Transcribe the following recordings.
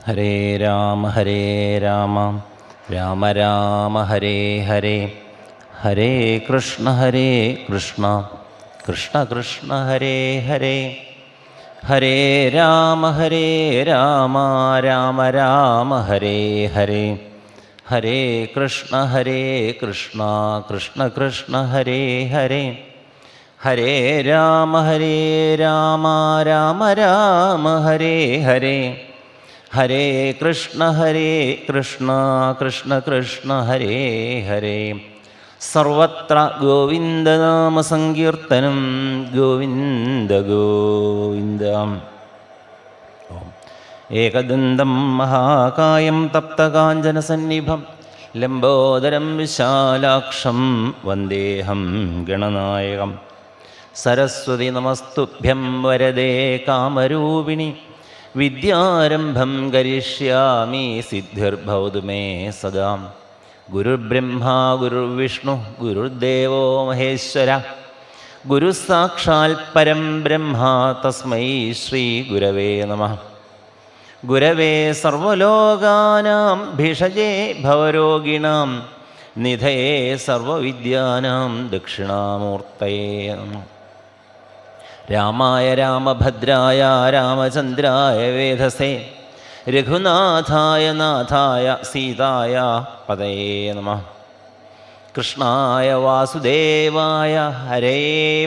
ഹരേ രാമ രാമ രാമ ഹരേ ഹരേ, ഹരേ കൃഷ്ണ കൃഷ്ണ കൃഷ്ണ ഹരേ ഹരേ, ഹരേ രാമ രാമ രാമ ഹരേ ഹരേ, ഹരേ കൃഷ്ണ കൃഷ്ണ കൃഷ്ണ ഹരേ ഹരേ, ഹരേ രാമ രാമ രാമ ഹരേ ഹരേ, ഹരേ കൃഷ്ണ കൃഷ്ണ ഹരേ ഹരേ. സർവത്ര ഗോവിന്ദനാമ സങ്കീർത്തനം, ഗോവിന്ദ ഗോവിന്ദ. ഏകദന്തം മഹാകായം തപ്തകാഞ്ചനസന്നിഭം ലംബോദരം വിശാലാക്ഷം വന്ദേഹം ഗണനായകം. സരസ്വതി നമസ്തുഭ്യം വരദേ കാമരൂപിണി, വിദ്യാരംഭം കരിഷ്യാമി സിദ്ധിർഭവതു മേ സദാ. ഗുരുർബ്രഹ്മാ ഗുരുർവിഷ്ണു ഗുരുർദേവോ മഹേശ്വര, ഗുരുസാക്ഷാൽ പരം ബ്രഹ്മ തസ്മൈ ശ്രീ ഗുരവേ നമഃ. ഗുരവേ സർവലോകാനാം ഭിഷജേ ഭവരോഗിണാം, നിധയേ സർവവിദ്യാനാം ദക്ഷിണാമൂർത്തയേ നമഃ. രാമായ രാമഭദ്രായ രാമചന്ദ്രായ വേധസേ, രഘുനാഥായ നാഥായ സീതായ പതയേ നമഃ. കൃഷ്ണായ വാസുദേവായ ഹരേ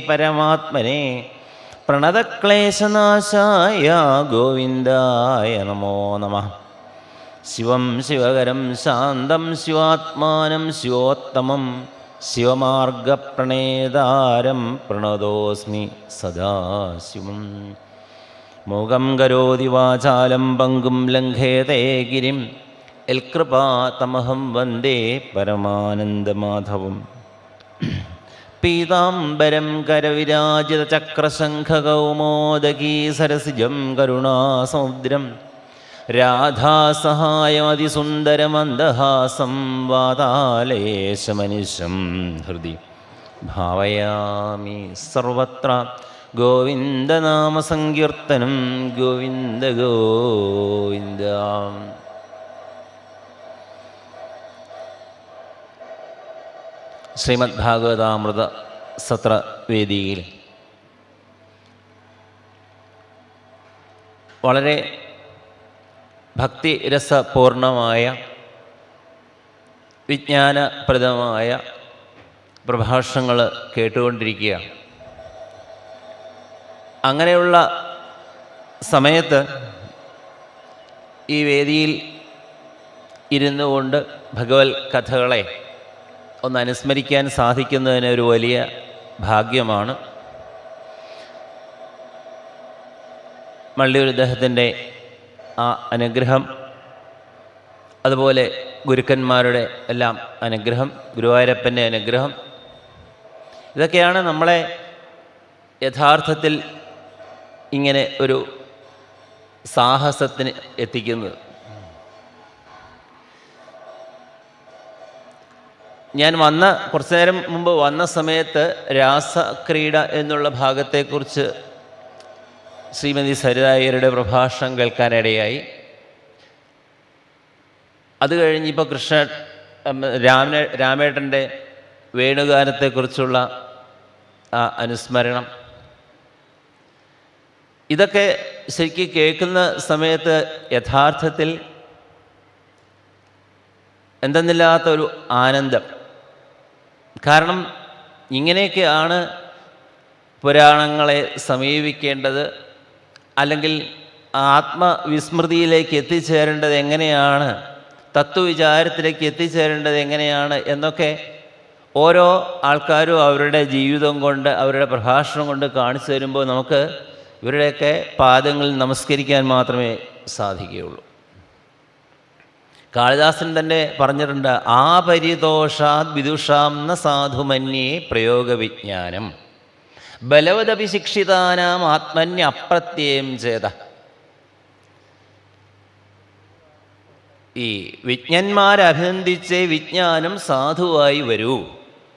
പരമാത്മനെ, പ്രണതക്ലേശനാശായ ഗോവിന്ദായ നമോ നമഃ. ശിവം ശിവകരം ശാന്തം ശിവാത്മാനം ശിവോത്തമം, ശിവമാർഗപ്രണേതാരം പ്രണതോസ്മി സദാശിവം. മൂകം കരോതി വാചാലം പങ്കും ലംഘേതേ ഗിരിം, യൽകൃപാതമഹം വന്ദേ പരമാനന്ദമാധവം. പീതാംബരം കരവിരാജിതചക്രശംഖകൗമോദകീ സരസിജം കരുണാസമുദ്രം, രാധാസഹായമതിസുന്ദരമന്ദഹാസം വാതാലയേശമനിശം ഹൃദി ഭാവയാമി. സർവത്ര ഗോവിന്ദനാമസങ്കീർത്തനം, ഗോവിന്ദ ഗോവിന്ദ. ശ്രീമദ് ഭാഗവതാമൃത സത്രവേദിയിൽ വളരെ ഭക്തിരസപൂർണമായ വിജ്ഞാനപ്രദമായ പ്രഭാഷണങ്ങൾ കേട്ടുകൊണ്ടിരിക്കുകയാണ്. അങ്ങനെയുള്ള സമയത്ത് ഈ വേദിയിൽ ഇരുന്നു കൊണ്ട് ഭഗവത് കഥകളെ ഒന്ന് അനുസ്മരിക്കാൻ സാധിക്കുന്നതിന് ഒരു വലിയ ഭാഗ്യമാണ്. മള്ളിയൂർ ഇദ്ദേഹത്തിൻ്റെ ആ അനുഗ്രഹം, അതുപോലെ ഗുരുക്കന്മാരുടെ എല്ലാം അനുഗ്രഹം, ഗുരുവായൂരപ്പൻ്റെ അനുഗ്രഹം, ഇതൊക്കെയാണ് നമ്മളെ യഥാർത്ഥത്തിൽ ഇങ്ങനെ ഒരു സാഹസത്തിന് എത്തിക്കുന്നത്. ഞാൻ കുറച്ചു നേരം മുമ്പ് വന്ന സമയത്ത് രാസക്രീഡ എന്നുള്ള ഭാഗത്തെക്കുറിച്ച് ശ്രീമതി സരിതായ്യരുടെ പ്രഭാഷണം കേൾക്കാനിടയായി. അത് കഴിഞ്ഞിപ്പോൾ രാമേട്ടൻ്റെ വേണുഗാനത്തെക്കുറിച്ചുള്ള ആ അനുസ്മരണം, ഇതൊക്കെ ശരിക്കും കേൾക്കുന്ന സമയത്ത് യഥാർത്ഥത്തിൽ എന്തെന്നില്ലാത്തൊരു ആനന്ദം. കാരണം ഇങ്ങനെയൊക്കെയാണ് പുരാണങ്ങളെ സമീപിക്കേണ്ടത്, അല്ലെങ്കിൽ ആത്മവിസ്മൃതിയിലേക്ക് എത്തിച്ചേരേണ്ടത് എങ്ങനെയാണ്, തത്വവിചാരത്തിലേക്ക് എത്തിച്ചേരേണ്ടത് എങ്ങനെയാണ് എന്നൊക്കെ ഓരോ ആൾക്കാരും അവരുടെ ജീവിതം കൊണ്ട്, അവരുടെ പ്രഭാഷണം കൊണ്ട് കാണിച്ചു തരുമ്പോൾ നമുക്ക് ഇവരുടെയൊക്കെ പാദങ്ങളിൽ നമസ്കരിക്കാൻ മാത്രമേ സാധിക്കുകയുള്ളൂ. കാളിദാസൻ തന്നെ പറഞ്ഞിട്ടുണ്ട്, ആപരിതോഷാത് വിദുഷാം ന സാധുമന്യേ പ്രയോഗവിജ്ഞാനം, ബലവദപി ശിക്ഷിതാനാം ആത്മന്യ അപ്രത്യയം ചേത. ഈ വിജ്ഞന്മാരഭിനന്ദിച്ചേ വിജ്ഞാനം സാധുവായി വരൂ,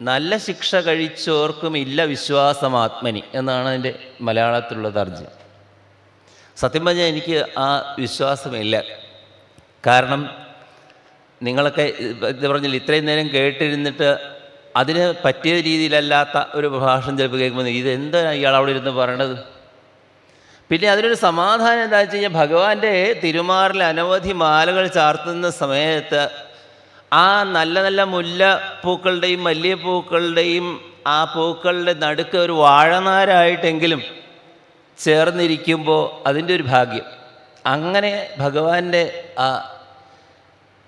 നല്ല ശിക്ഷ കഴിച്ചോർക്കും ഇല്ല വിശ്വാസം ആത്മനി എന്നാണ് അതിൻ്റെ മലയാളത്തിലുള്ള തർജ്ജമ. സത്യം പറഞ്ഞാൽ എനിക്ക് ആ വിശ്വാസമില്ല. കാരണം നിങ്ങളൊക്കെ ഇത് പറഞ്ഞില്ല, ഇത്രയും നേരം കേട്ടിരുന്നിട്ട് അതിന് പറ്റിയ രീതിയിലല്ലാത്ത ഒരു പ്രഭാഷണം ചിലപ്പോൾ കേൾക്കുമ്പോൾ ഇതെന്താ ഇയാൾ അവിടെ ഇരുന്ന് പറയണത്. പിന്നെ അതിനൊരു സമാധാനം എന്താ വെച്ച് കഴിഞ്ഞാൽ, ഭഗവാന്റെ തിരുമാറിൽ അനവധി മാലകൾ ചാർത്തുന്ന സമയത്ത് ആ നല്ല നല്ല മുല്ലപ്പൂക്കളുടെയും മല്ലികപ്പൂക്കളുടെയും ആ പൂക്കളുടെ നടുക്ക് ഒരു വാഴനാരായിട്ടെങ്കിലും ചേർന്നിരിക്കുമ്പോൾ അതിൻ്റെ ഒരു ഭാഗ്യം. അങ്ങനെ ഭഗവാന്റെ ആ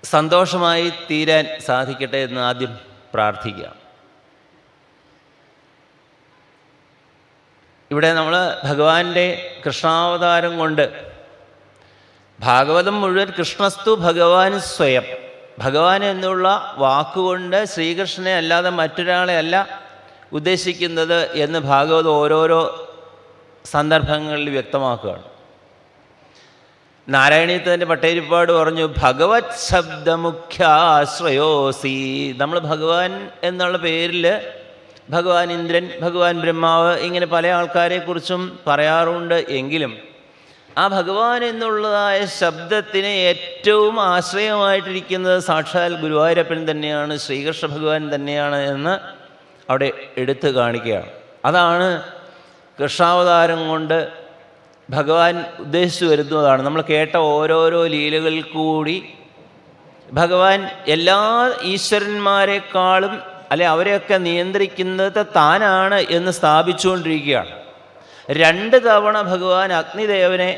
സന്തോഷമായി തീരാൻ സാധിക്കട്ടെ എന്ന് ആദ്യം പ്രാർത്ഥിക്കാം. ഇവിടെ നമ്മൾ ഭഗവാന്റെ കൃഷ്ണാവതാരം കൊണ്ട്, ഭാഗവതം മുഴുവൻ കൃഷ്ണസ്തു ഭഗവാൻ സ്വയം, ഭഗവാൻ എന്നുള്ള വാക്കുകൊണ്ട് ശ്രീകൃഷ്ണനെ അല്ലാതെ മറ്റൊരാളെ അല്ല ഉദ്ദേശിക്കുന്നത് എന്ന് ഭാഗവതം ഓരോരോ സന്ദർഭങ്ങളിൽ വ്യക്തമാക്കുകയാണ്. നാരായണീയത്തിൻ്റെ പട്ടേരിപ്പാട് പറഞ്ഞു, ഭഗവത് ശബ്ദമുഖ്യാശ്രയോസി. നമ്മൾ ഭഗവാൻ എന്നുള്ള പേരിൽ ഭഗവാൻ ഇന്ദ്രൻ, ഭഗവാൻ ബ്രഹ്മാവ്, ഇങ്ങനെ പല ആൾക്കാരെക്കുറിച്ചും പറയാറുണ്ട്. എങ്കിലും ആ ഭഗവാൻ എന്നുള്ളതായ ശബ്ദത്തിന് ഏറ്റവും ആശ്രയമായിട്ടിരിക്കുന്നത് സാക്ഷാൽ ഗുരുവായൂരപ്പൻ തന്നെയാണ്, ശ്രീകൃഷ്ണ ഭഗവാൻ തന്നെയാണ് എന്ന് അവിടെ എടുത്തു കാണിക്കുകയാണ്. അതാണ് കൃഷ്ണാവതാരം കൊണ്ട് ഭഗവാൻ ഉദ്ദേശിച്ചു വരുന്നതാണ്. നമ്മൾ കേട്ട ഓരോരോ ലീലകളിൽ കൂടി ഭഗവാൻ എല്ലാ ഈശ്വരന്മാരെക്കാളും അവരെയൊക്കെ നിയന്ത്രിക്കുന്നത് താനാണ് എന്ന് സ്ഥാപിച്ചുകൊണ്ടിരിക്കുകയാണ്. 2 തവണ ഭഗവാൻ അഗ്നിദേവനെ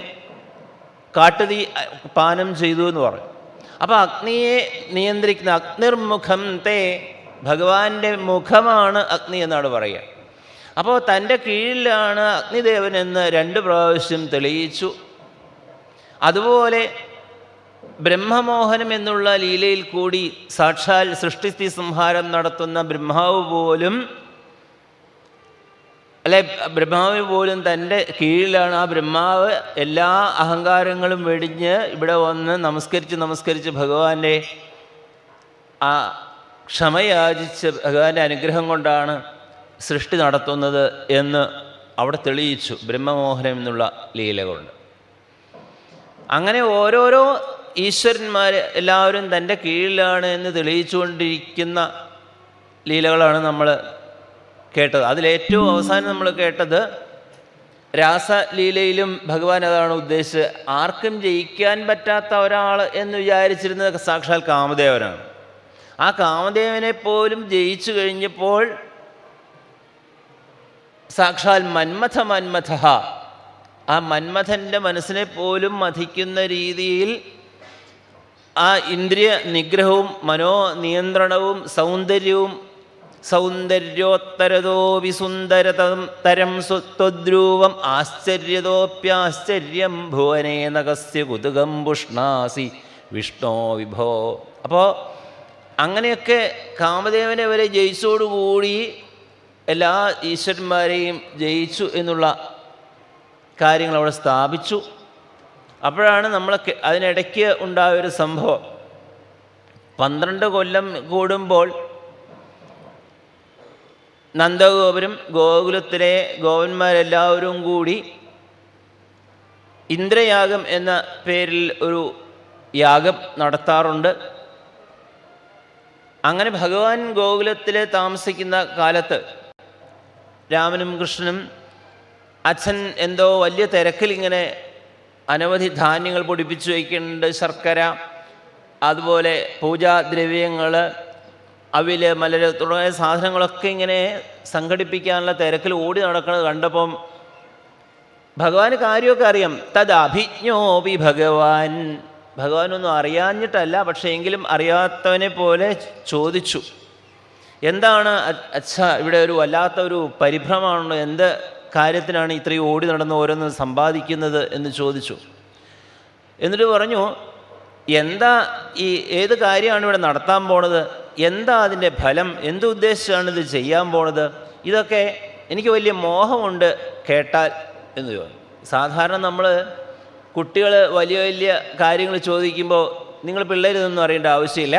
കാട്ടുതീ പാനം ചെയ്തു എന്ന് പറയും. അപ്പോൾ അഗ്നിയെ നിയന്ത്രിക്കുന്ന അഗ്നിർമുഖം തേ, ഭഗവാന്റെ മുഖമാണ് അഗ്നി എന്നാണ് പറയുക. അപ്പോൾ തൻ്റെ കീഴിലാണ് അഗ്നിദേവനെന്ന് 2 പ്രാവശ്യം തെളിയിച്ചു. അതുപോലെ ബ്രഹ്മമോഹനം എന്നുള്ള ലീലയിൽ കൂടി സാക്ഷാൽ സൃഷ്ടിസ്ഥിതി സംഹാരം നടത്തുന്ന ബ്രഹ്മാവ് പോലും ബ്രഹ്മാവിന് പോലും തൻ്റെ കീഴിലാണ്. ആ ബ്രഹ്മാവ് എല്ലാ അഹങ്കാരങ്ങളും വെടിഞ്ഞ് ഇവിടെ വന്ന് നമസ്കരിച്ച് ഭഗവാന്റെ ആ ക്ഷമയാചിച്ച് ഭഗവാന്റെ അനുഗ്രഹം കൊണ്ടാണ് സൃഷ്ടി നടത്തുന്നത് എന്ന് അവിടെ തെളിയിച്ചു, ബ്രഹ്മമോഹനം എന്നുള്ള ലീല കൊണ്ട്. അങ്ങനെ ഓരോരോ ഈശ്വരന്മാർ എല്ലാവരും തൻ്റെ കീഴിലാണ് എന്ന് തെളിയിച്ചുകൊണ്ടിരിക്കുന്ന ലീലകളാണ് നമ്മൾ കേട്ടത്. അതിലേറ്റവും അവസാനം നമ്മൾ കേട്ടത് രാസലീലയിലും ഭഗവാൻ അതാണ് ഉദ്ദേശിച്ചത്. ആർക്കും ജയിക്കാൻ പറ്റാത്ത ഒരാൾ എന്ന് വിചാരിച്ചിരുന്നത് സാക്ഷാൽ കാമദേവനാണ്. ആ കാമദേവനെ പോലും ജയിച്ചു കഴിഞ്ഞപ്പോൾ സാക്ഷാൽ മന്മഥ ആ മന്മഥൻ്റെ മനസ്സിനെ പോലും മഥിക്കുന്ന രീതിയിൽ ആ ഇന്ദ്രിയ നിഗ്രഹവും മനോനിയന്ത്രണവും സൗന്ദര്യവും സൗന്ദര്യോത്തരതോ വിസുന്ദരതരം സ്വത്വദ്രൂവം ആശ്ചര്യതോപ്യാശ്ചര്യം ഭുവനേ നഗസ്യ കുതുകം പുഷ്ണാസി വിഷ്ണോ വിഭോ. അപ്പോൾ അങ്ങനെയൊക്കെ കാമദേവനെ വരെ ജയിച്ചോടുകൂടി എല്ലാ ഈശ്വരന്മാരെയും ജയിച്ചു എന്നുള്ള കാര്യങ്ങൾ അവിടെ സ്ഥാപിച്ചു. അപ്പോഴാണ് നമ്മളൊക്കെ അതിനിടയ്ക്ക് ഉണ്ടായൊരു സംഭവം. 12 കൊല്ലം കൂടുമ്പോൾ നന്ദഗോപുരം ഗോകുലത്തിലെ ഗോപന്മാരെല്ലാവരും കൂടി ഇന്ദ്രയാഗം എന്ന പേരിൽ ഒരു യാഗം നടത്താറുണ്ട്. അങ്ങനെ ഭഗവാൻ ഗോകുലത്തിൽ താമസിക്കുന്ന കാലത്ത് രാമനും കൃഷ്ണനും അച്ഛൻ എന്തോ വലിയ തിരക്കിൽ ഇങ്ങനെ അനവധി ധാന്യങ്ങൾ പൊടിപ്പിച്ചു വയ്ക്കുന്നുണ്ട്, ശർക്കര, അതുപോലെ പൂജാദ്രവ്യങ്ങൾ, അവില്, മലര് തുടങ്ങിയ സാധനങ്ങളൊക്കെ ഇങ്ങനെ സംഘടിപ്പിക്കാനുള്ള തിരക്കിൽ ഓടി നടക്കുന്നത് കണ്ടപ്പം ഭഗവാന് കാര്യമൊക്കെ അറിയാം. തദ് അഭിജ്ഞോപി ഭഗവാനൊന്നും അറിയാഞ്ഞിട്ടല്ല, പക്ഷേ എങ്കിലും അറിയാത്തവനെ പോലെ ചോദിച്ചു, എന്താണ് അച്ഛാ ഇവിടെ ഒരു വല്ലാത്തൊരു പരിഭ്രമമാണല്ലോ, എന്ത് കാര്യത്തിനാണ് ഇത്രയും ഓടി നടന്ന് ഓരോന്ന് സമ്പാദിക്കുന്നത് എന്ന് ചോദിച്ചു. എന്നിട്ട് പറഞ്ഞു, എന്താ ഈ ഏത് കാര്യമാണ് ഇവിടെ നടത്താൻ പോണത്, എന്താ അതിൻ്റെ ഫലം, എന്തുദ്ദേശിച്ചാണ് ഇത് ചെയ്യാൻ പോണത്, ഇതൊക്കെ എനിക്ക് വലിയ മോഹമുണ്ട് കേട്ടാൽ എന്ന് ചോദിച്ചു. സാധാരണ നമ്മൾ കുട്ടികൾ വലിയ വലിയ കാര്യങ്ങൾ ചോദിക്കുമ്പോൾ നിങ്ങൾ പിള്ളേരിതൊന്നും അറിയേണ്ട ആവശ്യമില്ല,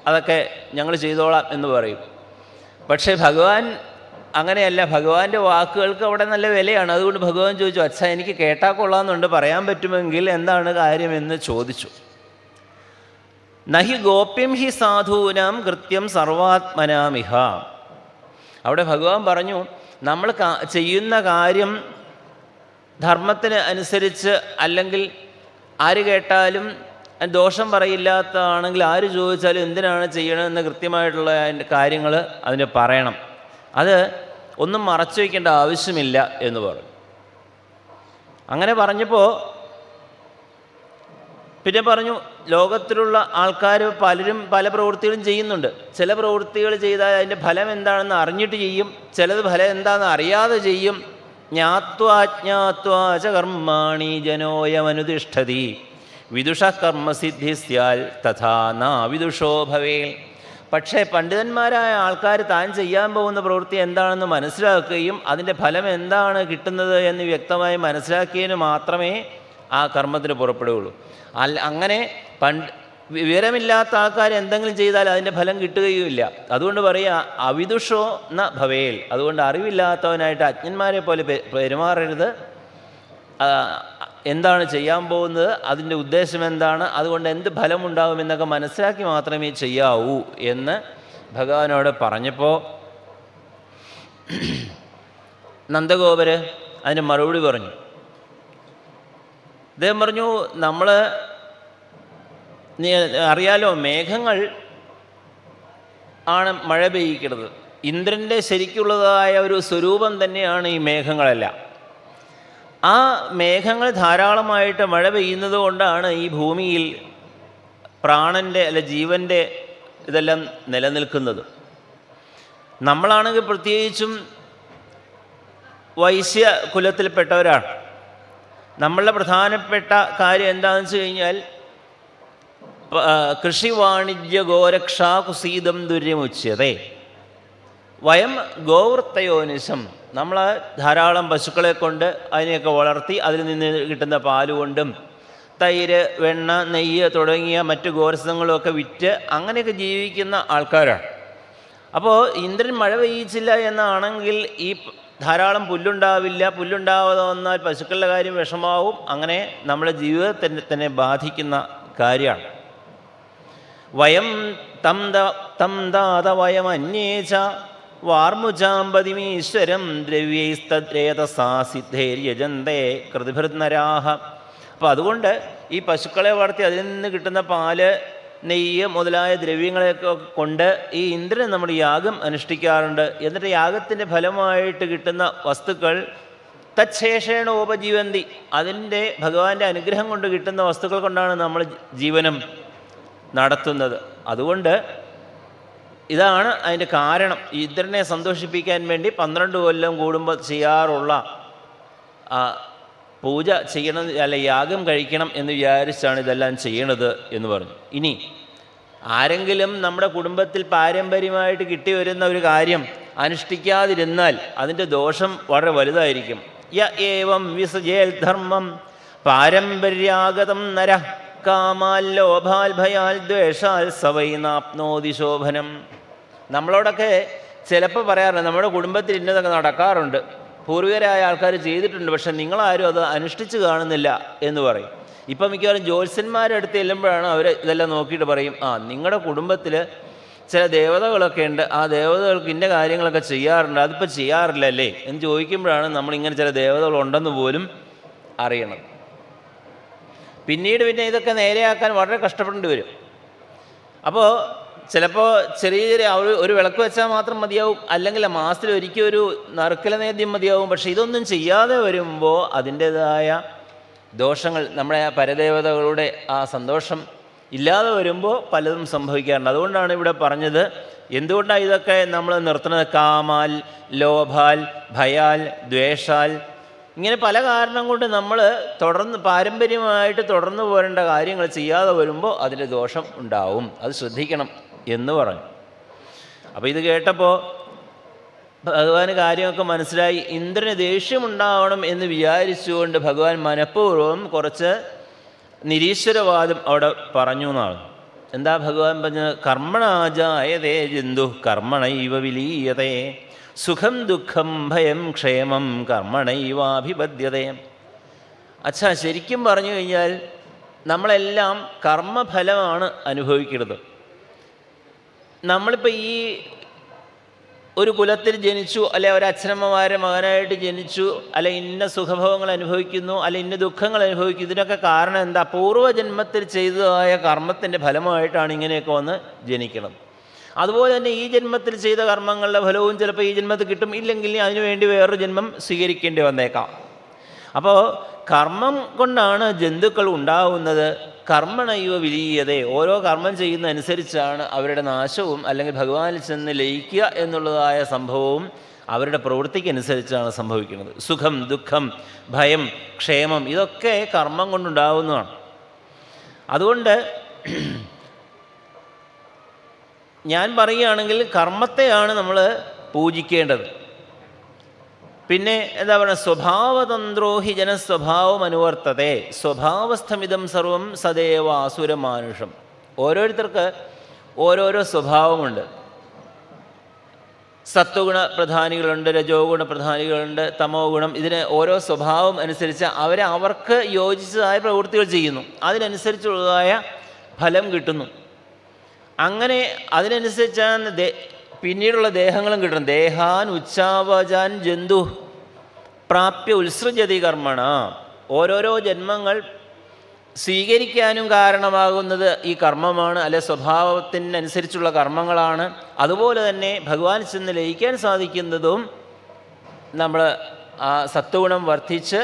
അതൊക്കെ ഞങ്ങൾ ചെയ്തോളാം എന്ന് പറയും. പക്ഷേ ഭഗവാൻ അങ്ങനെയല്ല, ഭഗവാന്റെ വാക്കുകൾക്ക് അവിടെ നല്ല വിലയാണ്. അതുകൊണ്ട് ഭഗവാൻ ചോദിച്ചു, അച്ഛാ എനിക്ക് കേട്ടാൽ കൊള്ളാമെന്നുണ്ട്, പറയാൻ പറ്റുമെങ്കിൽ എന്താണ് കാര്യമെന്ന് ചോദിച്ചു. നഹി ഗോപ്യം ഹി സാധൂനാം കൃത്യം സർവാത്മനാമിഹ. അവിടെ ഭഗവാൻ പറഞ്ഞു, നമ്മൾ ചെയ്യുന്ന കാര്യം ധർമ്മത്തിന് അനുസരിച്ച്, അല്ലെങ്കിൽ ആര് കേട്ടാലും ദോഷം പറയില്ലാത്തതാണെങ്കിൽ ആര് ചോദിച്ചാലും എന്തിനാണ് ചെയ്യണമെന്ന് കൃത്യമായിട്ടുള്ള കാര്യങ്ങൾ അതിന് പറയണം. അത് ഒന്നും മറച്ചു വയ്ക്കേണ്ട ആവശ്യമില്ല എന്ന് പറഞ്ഞു. അങ്ങനെ പറഞ്ഞപ്പോൾ പിന്നെ പറഞ്ഞു, ലോകത്തിലുള്ള ആൾക്കാർ പലരും പല പ്രവൃത്തികളും ചെയ്യുന്നുണ്ട്. ചില പ്രവൃത്തികൾ ചെയ്താൽ അതിൻ്റെ ഫലം എന്താണെന്ന് അറിഞ്ഞിട്ട് ചെയ്യും, ചിലത് ഫലം എന്താണെന്ന് അറിയാതെ ചെയ്യും. ജ്ഞാത്വാജ്ഞാത്വാച കർമാണി ജനോയമനുതിഷ്ഠതി വിദുഷ കർമ്മസിദ്ധി സ്യാൽ തഥാ നാ വിദുഷോ ഭവേൽ. പക്ഷേ പണ്ഡിതന്മാരായ ആൾക്കാർ താൻ ചെയ്യാൻ പോകുന്ന പ്രവൃത്തി എന്താണെന്ന് മനസ്സിലാക്കുകയും അതിൻ്റെ ഫലം എന്താണ് കിട്ടുന്നത് എന്ന് വ്യക്തമായി മനസ്സിലാക്കിയതിന് മാത്രമേ ആ കർമ്മത്തിന് പുറപ്പെടുകയുള്ളൂ. അങ്ങനെ വിവരമില്ലാത്ത ആൾക്കാർ എന്തെങ്കിലും ചെയ്താൽ അതിൻ്റെ ഫലം കിട്ടുകയുമില്ല. അതുകൊണ്ട് പറയുക അവിദുഷോ ന ഭവേൽ. അതുകൊണ്ട് അറിവില്ലാത്തവനായിട്ട് അജ്ഞന്മാരെ പോലെ പെരുമാറരുത്. എന്താണ് ചെയ്യാൻ പോകുന്നത്, അതിൻ്റെ ഉദ്ദേശം എന്താണ്, അതുകൊണ്ട് എന്ത് ഫലമുണ്ടാകുമെന്നൊക്കെ മനസ്സിലാക്കി മാത്രമേ ചെയ്യാവൂ എന്ന് ഭഗവാനോട് പറഞ്ഞപ്പോൾ നന്ദഗോപർ അതിന് മറുപടി പറഞ്ഞു. അദ്ദേഹം പറഞ്ഞു, നമ്മൾ അറിയാലോ, മേഘങ്ങൾ ആണ് മഴ പെയ്യിക്കുന്നത്. ഇന്ദ്രൻ്റെ ശരിക്കുള്ളതായ ഒരു സ്വരൂപം തന്നെയാണ് ഈ മേഘങ്ങളെല്ലാം. ആ മേഘങ്ങൾ ധാരാളമായിട്ട് മഴ പെയ്യുന്നത് കൊണ്ടാണ് ഈ ഭൂമിയിൽ പ്രാണൻ്റെ ജീവൻ്റെ ഇതെല്ലാം നിലനിൽക്കുന്നത്. നമ്മളാണെങ്കിൽ പ്രത്യേകിച്ചും വൈശ്യ കുലത്തിൽപ്പെട്ടവരാണ്. നമ്മളുടെ പ്രധാനപ്പെട്ട കാര്യം എന്താണെന്ന് വെച്ച് കഴിഞ്ഞാൽ കൃഷി വാണിജ്യ ഗോരക്ഷാ കുസീതം ദുര്യമുച്യതേ വയം ഗോവൃത്തയോനിശം. നമ്മൾ ധാരാളം പശുക്കളെ കൊണ്ട് അതിനെയൊക്കെ വളർത്തി അതിൽ നിന്ന് കിട്ടുന്ന പാലുകൊണ്ടും തൈര്, വെണ്ണ, നെയ്യ് തുടങ്ങിയ മറ്റ് ഗോരസങ്ങളുമൊക്കെ വിറ്റ് അങ്ങനെയൊക്കെ ജീവിക്കുന്ന ആൾക്കാരാണ്. അപ്പോൾ ഇന്ദ്രൻ മഴ പെയ്യിച്ചില്ല എന്നാണെങ്കിൽ ഈ ധാരാളം പുല്ലുണ്ടാവില്ല. പുല്ലുണ്ടാവാതെ വന്നാൽ പശുക്കളുടെ കാര്യം വിഷമാവും. അങ്ങനെ നമ്മുടെ ജീവിതത്തെ തന്നെ ബാധിക്കുന്ന കാര്യമാണ്. വയം തം ദാത വയം അന്യേച വാർമുചാമ്പതിമീശ്വരം ദ്രവ്യൈസ്തേതസാ സിദ്ധേര്യജന്തേ കൃതിഭൃന്നരാഹ. അപ്പോൾ അതുകൊണ്ട് ഈ പശുക്കളെ വളർത്തി അതിൽ നിന്ന് കിട്ടുന്ന പാല്, നെയ്യ് മുതലായ ദ്രവ്യങ്ങളെയൊക്കെ കൊണ്ട് ഈ ഇന്ദ്രൻ നമ്മൾ യാഗം അനുഷ്ഠിക്കാറുണ്ട്. എന്നിട്ട് യാഗത്തിൻ്റെ ഫലമായിട്ട് കിട്ടുന്ന വസ്തുക്കൾ തച്ഛേഷേണ ഉപജീവന്തി. അതിൻ്റെ ഭഗവാന്റെ അനുഗ്രഹം കൊണ്ട് കിട്ടുന്ന വസ്തുക്കൾ കൊണ്ടാണ് നമ്മൾ ജീവനം നടത്തുന്നത്. അതുകൊണ്ട് ഇതാണ് അതിൻ്റെ കാരണം. ഇന്ദ്രനെ സന്തോഷിപ്പിക്കാൻ വേണ്ടി 12 കൊല്ലം കൂടുമ്പോൾ ചെയ്യാറുള്ള പൂജ ചെയ്യണം, അല്ല യാഗം കഴിക്കണം എന്ന് വിചാരിച്ചാണ് ഇതെല്ലാം ചെയ്യണത് എന്ന് പറഞ്ഞു. ഇനി ആരെങ്കിലും നമ്മുടെ കുടുംബത്തിൽ പാരമ്പര്യമായിട്ട് കിട്ടി വരുന്ന ഒരു കാര്യം അനുഷ്ഠിക്കാതിരുന്നാൽ അതിൻ്റെ ദോഷം വളരെ വലുതായിരിക്കും. യ ഏവം വിസജേൽ ധർമ്മം പാരമ്പര്യാഗതം നര കാമാൽ ലോഭാൽ ഭയാൽ ദ്വേഷാൽ സവൈ നാപ്നോതി ശോഭനം. നമ്മളോടൊക്കെ ചിലപ്പോൾ പറയാറുണ്ട്, നമ്മുടെ കുടുംബത്തിൽ ഇന്നതൊക്കെ നടക്കാറുണ്ട്, പൂർവികരായ ആൾക്കാർ ചെയ്തിട്ടുണ്ട്, പക്ഷെ നിങ്ങളാരും അത് അനുഷ്ഠിച്ച് കാണുന്നില്ല എന്ന് പറയും. ഇപ്പം മിക്കവാറും ജ്യോത്സ്യന്മാരുടെ അടുത്ത് ചെല്ലുമ്പോഴാണ് അവർ ഇതെല്ലാം നോക്കിയിട്ട് പറയും, നിങ്ങളുടെ കുടുംബത്തിൽ ചില ദേവതകളൊക്കെ ഉണ്ട്, ആ ദേവതകൾക്ക് ഇന്ന കാര്യങ്ങളൊക്കെ ചെയ്യാറുണ്ട്, അതിപ്പോൾ ചെയ്യാറില്ലല്ലേ എന്ന് ചോദിക്കുമ്പോഴാണ് നമ്മളിങ്ങനെ ചില ദേവതകളുണ്ടെന്ന് പോലും അറിയണം. പിന്നീട് ഇതൊക്കെ നേരെയാക്കാൻ വളരെ കഷ്ടപ്പെടേണ്ടി വരും. അപ്പോൾ ചിലപ്പോൾ ചെറിയ ചെറിയ ഒരു വിളക്ക് വെച്ചാൽ മാത്രം മതിയാവും, അല്ലെങ്കിൽ മാസത്തിൽ ഒരിക്കൽ ഒരു നറുക്കല നേദ്യം മതിയാവും. പക്ഷേ ഇതൊന്നും ചെയ്യാതെ വരുമ്പോൾ അതിൻ്റേതായ ദോഷങ്ങൾ, നമ്മുടെ ആ പരദേവതകളുടെ ആ സന്തോഷം ഇല്ലാതെ വരുമ്പോൾ പലതും സംഭവിക്കാറുണ്ട്. അതുകൊണ്ടാണ് ഇവിടെ പറഞ്ഞത്, എന്തുകൊണ്ടാണ് ഇതൊക്കെ നമ്മൾ നിർത്തുന്നത്? കാമാൽ ലോഭാൽ ഭയാൽ ദ്വേഷാൽ, ഇങ്ങനെ പല കാരണം കൊണ്ട് നമ്മൾ പാരമ്പര്യമായിട്ട് തുടർന്ന് പോരേണ്ട കാര്യങ്ങൾ ചെയ്യാതെ വരുമ്പോൾ അതിൻ്റെ ദോഷം ഉണ്ടാവും, അത് ശ്രദ്ധിക്കണം എന്ന് പറഞ്ഞു. അപ്പോൾ ഇത് കേട്ടപ്പോൾ ഭഗവാന് കാര്യമൊക്കെ മനസ്സിലായി. ഇന്ദ്രന് ദേഷ്യമുണ്ടാവണം എന്ന് വിചാരിച്ചുകൊണ്ട് ഭഗവാൻ മനഃപൂർവ്വം കുറച്ച് നിരീശ്വരവാദം അവിടെ പറഞ്ഞു എന്നാണ്. എന്താ ഭഗവാൻ പറഞ്ഞത്? കർമ്മണാജായതേ ജന്തു കർമ്മണൈവ വിലീയതേ സുഖം ദുഃഖം ഭയം ക്ഷേമം കർമ്മണൈവാഭിപദ്യതേ. ശരിക്കും പറഞ്ഞു കഴിഞ്ഞാൽ നമ്മളെല്ലാം കർമ്മഫലമാണ് അനുഭവിക്കുന്നത്. നമ്മളിപ്പോൾ ഈ ഒരു കുലത്തിൽ ജനിച്ചു, അല്ലെ ഒരു അച്ഛനമ്മമാരെ മകനായിട്ട് ജനിച്ചു, അല്ലെ ഇന്ന സുഖഭോഗങ്ങൾ അനുഭവിക്കുന്നു, അല്ലെ ഇന്ന ദുഃഖങ്ങൾ അനുഭവിക്കുന്നു. ഇതിനൊക്കെ കാരണം എന്താ? പൂർവ്വജന്മത്തിൽ ചെയ്തതായ കർമ്മത്തിൻ്റെ ഫലമായിട്ടാണ് ഇങ്ങനെയൊക്കെ വന്ന് ജനിക്കണം. അതുപോലെ തന്നെ ഈ ജന്മത്തിൽ ചെയ്ത കർമ്മങ്ങളുടെ ഫലവും ചിലപ്പോൾ ഈ ജന്മത്തിൽ കിട്ടും, ഇല്ലെങ്കിൽ അതിനുവേണ്ടി വേറൊരു ജന്മം സ്വീകരിക്കേണ്ടി വന്നേക്കാം. അപ്പോൾ കർമ്മം കൊണ്ടാണ് ജന്തുക്കൾ ഉണ്ടാവുന്നത്. കർമ്മണൈവ വിലീയതേ, ഓരോ കർമ്മം ചെയ്യുന്നതനുസരിച്ചാണ് അവരുടെ നാശവും അല്ലെങ്കിൽ ഭഗവാനിൽ ചെന്ന് ലയിക്കുക എന്നുള്ളതായ സംഭവവും അവരുടെ പ്രവൃത്തിക്കനുസരിച്ചാണ് സംഭവിക്കുന്നത്. സുഖം, ദുഃഖം, ഭയം, ക്ഷേമം ഇതൊക്കെ കർമ്മം കൊണ്ടുണ്ടാവുന്നതാണ്. അതുകൊണ്ട് ഞാൻ പറയുകയാണെങ്കിൽ കർമ്മത്തെയാണ് നമ്മൾ പൂജിക്കേണ്ടത്. പിന്നെ എന്താ പറയുക, സ്വഭാവതന്ത്രോ ഹി ജനസ്വഭാവം അനുവർത്തതേ, സ്വഭാവസ്ഥമിതം സർവം സദേവ അസുരമാനുഷം. ഓരോരുത്തർക്ക് ഓരോരോ സ്വഭാവമുണ്ട്. സത്വഗുണ പ്രധാനികളുണ്ട്, രജോ ഗുണ പ്രധാനികളുണ്ട്, തമോ ഗുണം. ഇതിന് ഓരോ സ്വഭാവം അനുസരിച്ച് അവർക്ക് യോജിച്ചതായ പ്രവൃത്തികൾ ചെയ്യുന്നു, അതിനനുസരിച്ചുള്ളതായ ഫലം കിട്ടുന്നു. അങ്ങനെ അതിനനുസരിച്ചാണ് പിന്നീടുള്ള ദേഹങ്ങളും കിട്ടും. ദേഹാൻ ഉച്ചാവചാൻ ജന്തു പ്രാപ്യ ഉത്സൃജതി കർമ്മണ. ഓരോരോ ജന്മങ്ങൾ സ്വീകരിക്കാനും കാരണമാകുന്നത് ഈ കർമ്മമാണ്, അല്ലെ സ്വഭാവത്തിനനുസരിച്ചുള്ള കർമ്മങ്ങളാണ്. അതുപോലെ തന്നെ ഭഗവാൻ ചെന്ന് ലയിക്കാൻ സാധിക്കുന്നതും നമ്മൾ ആ സത്വഗുണം വർദ്ധിച്ച്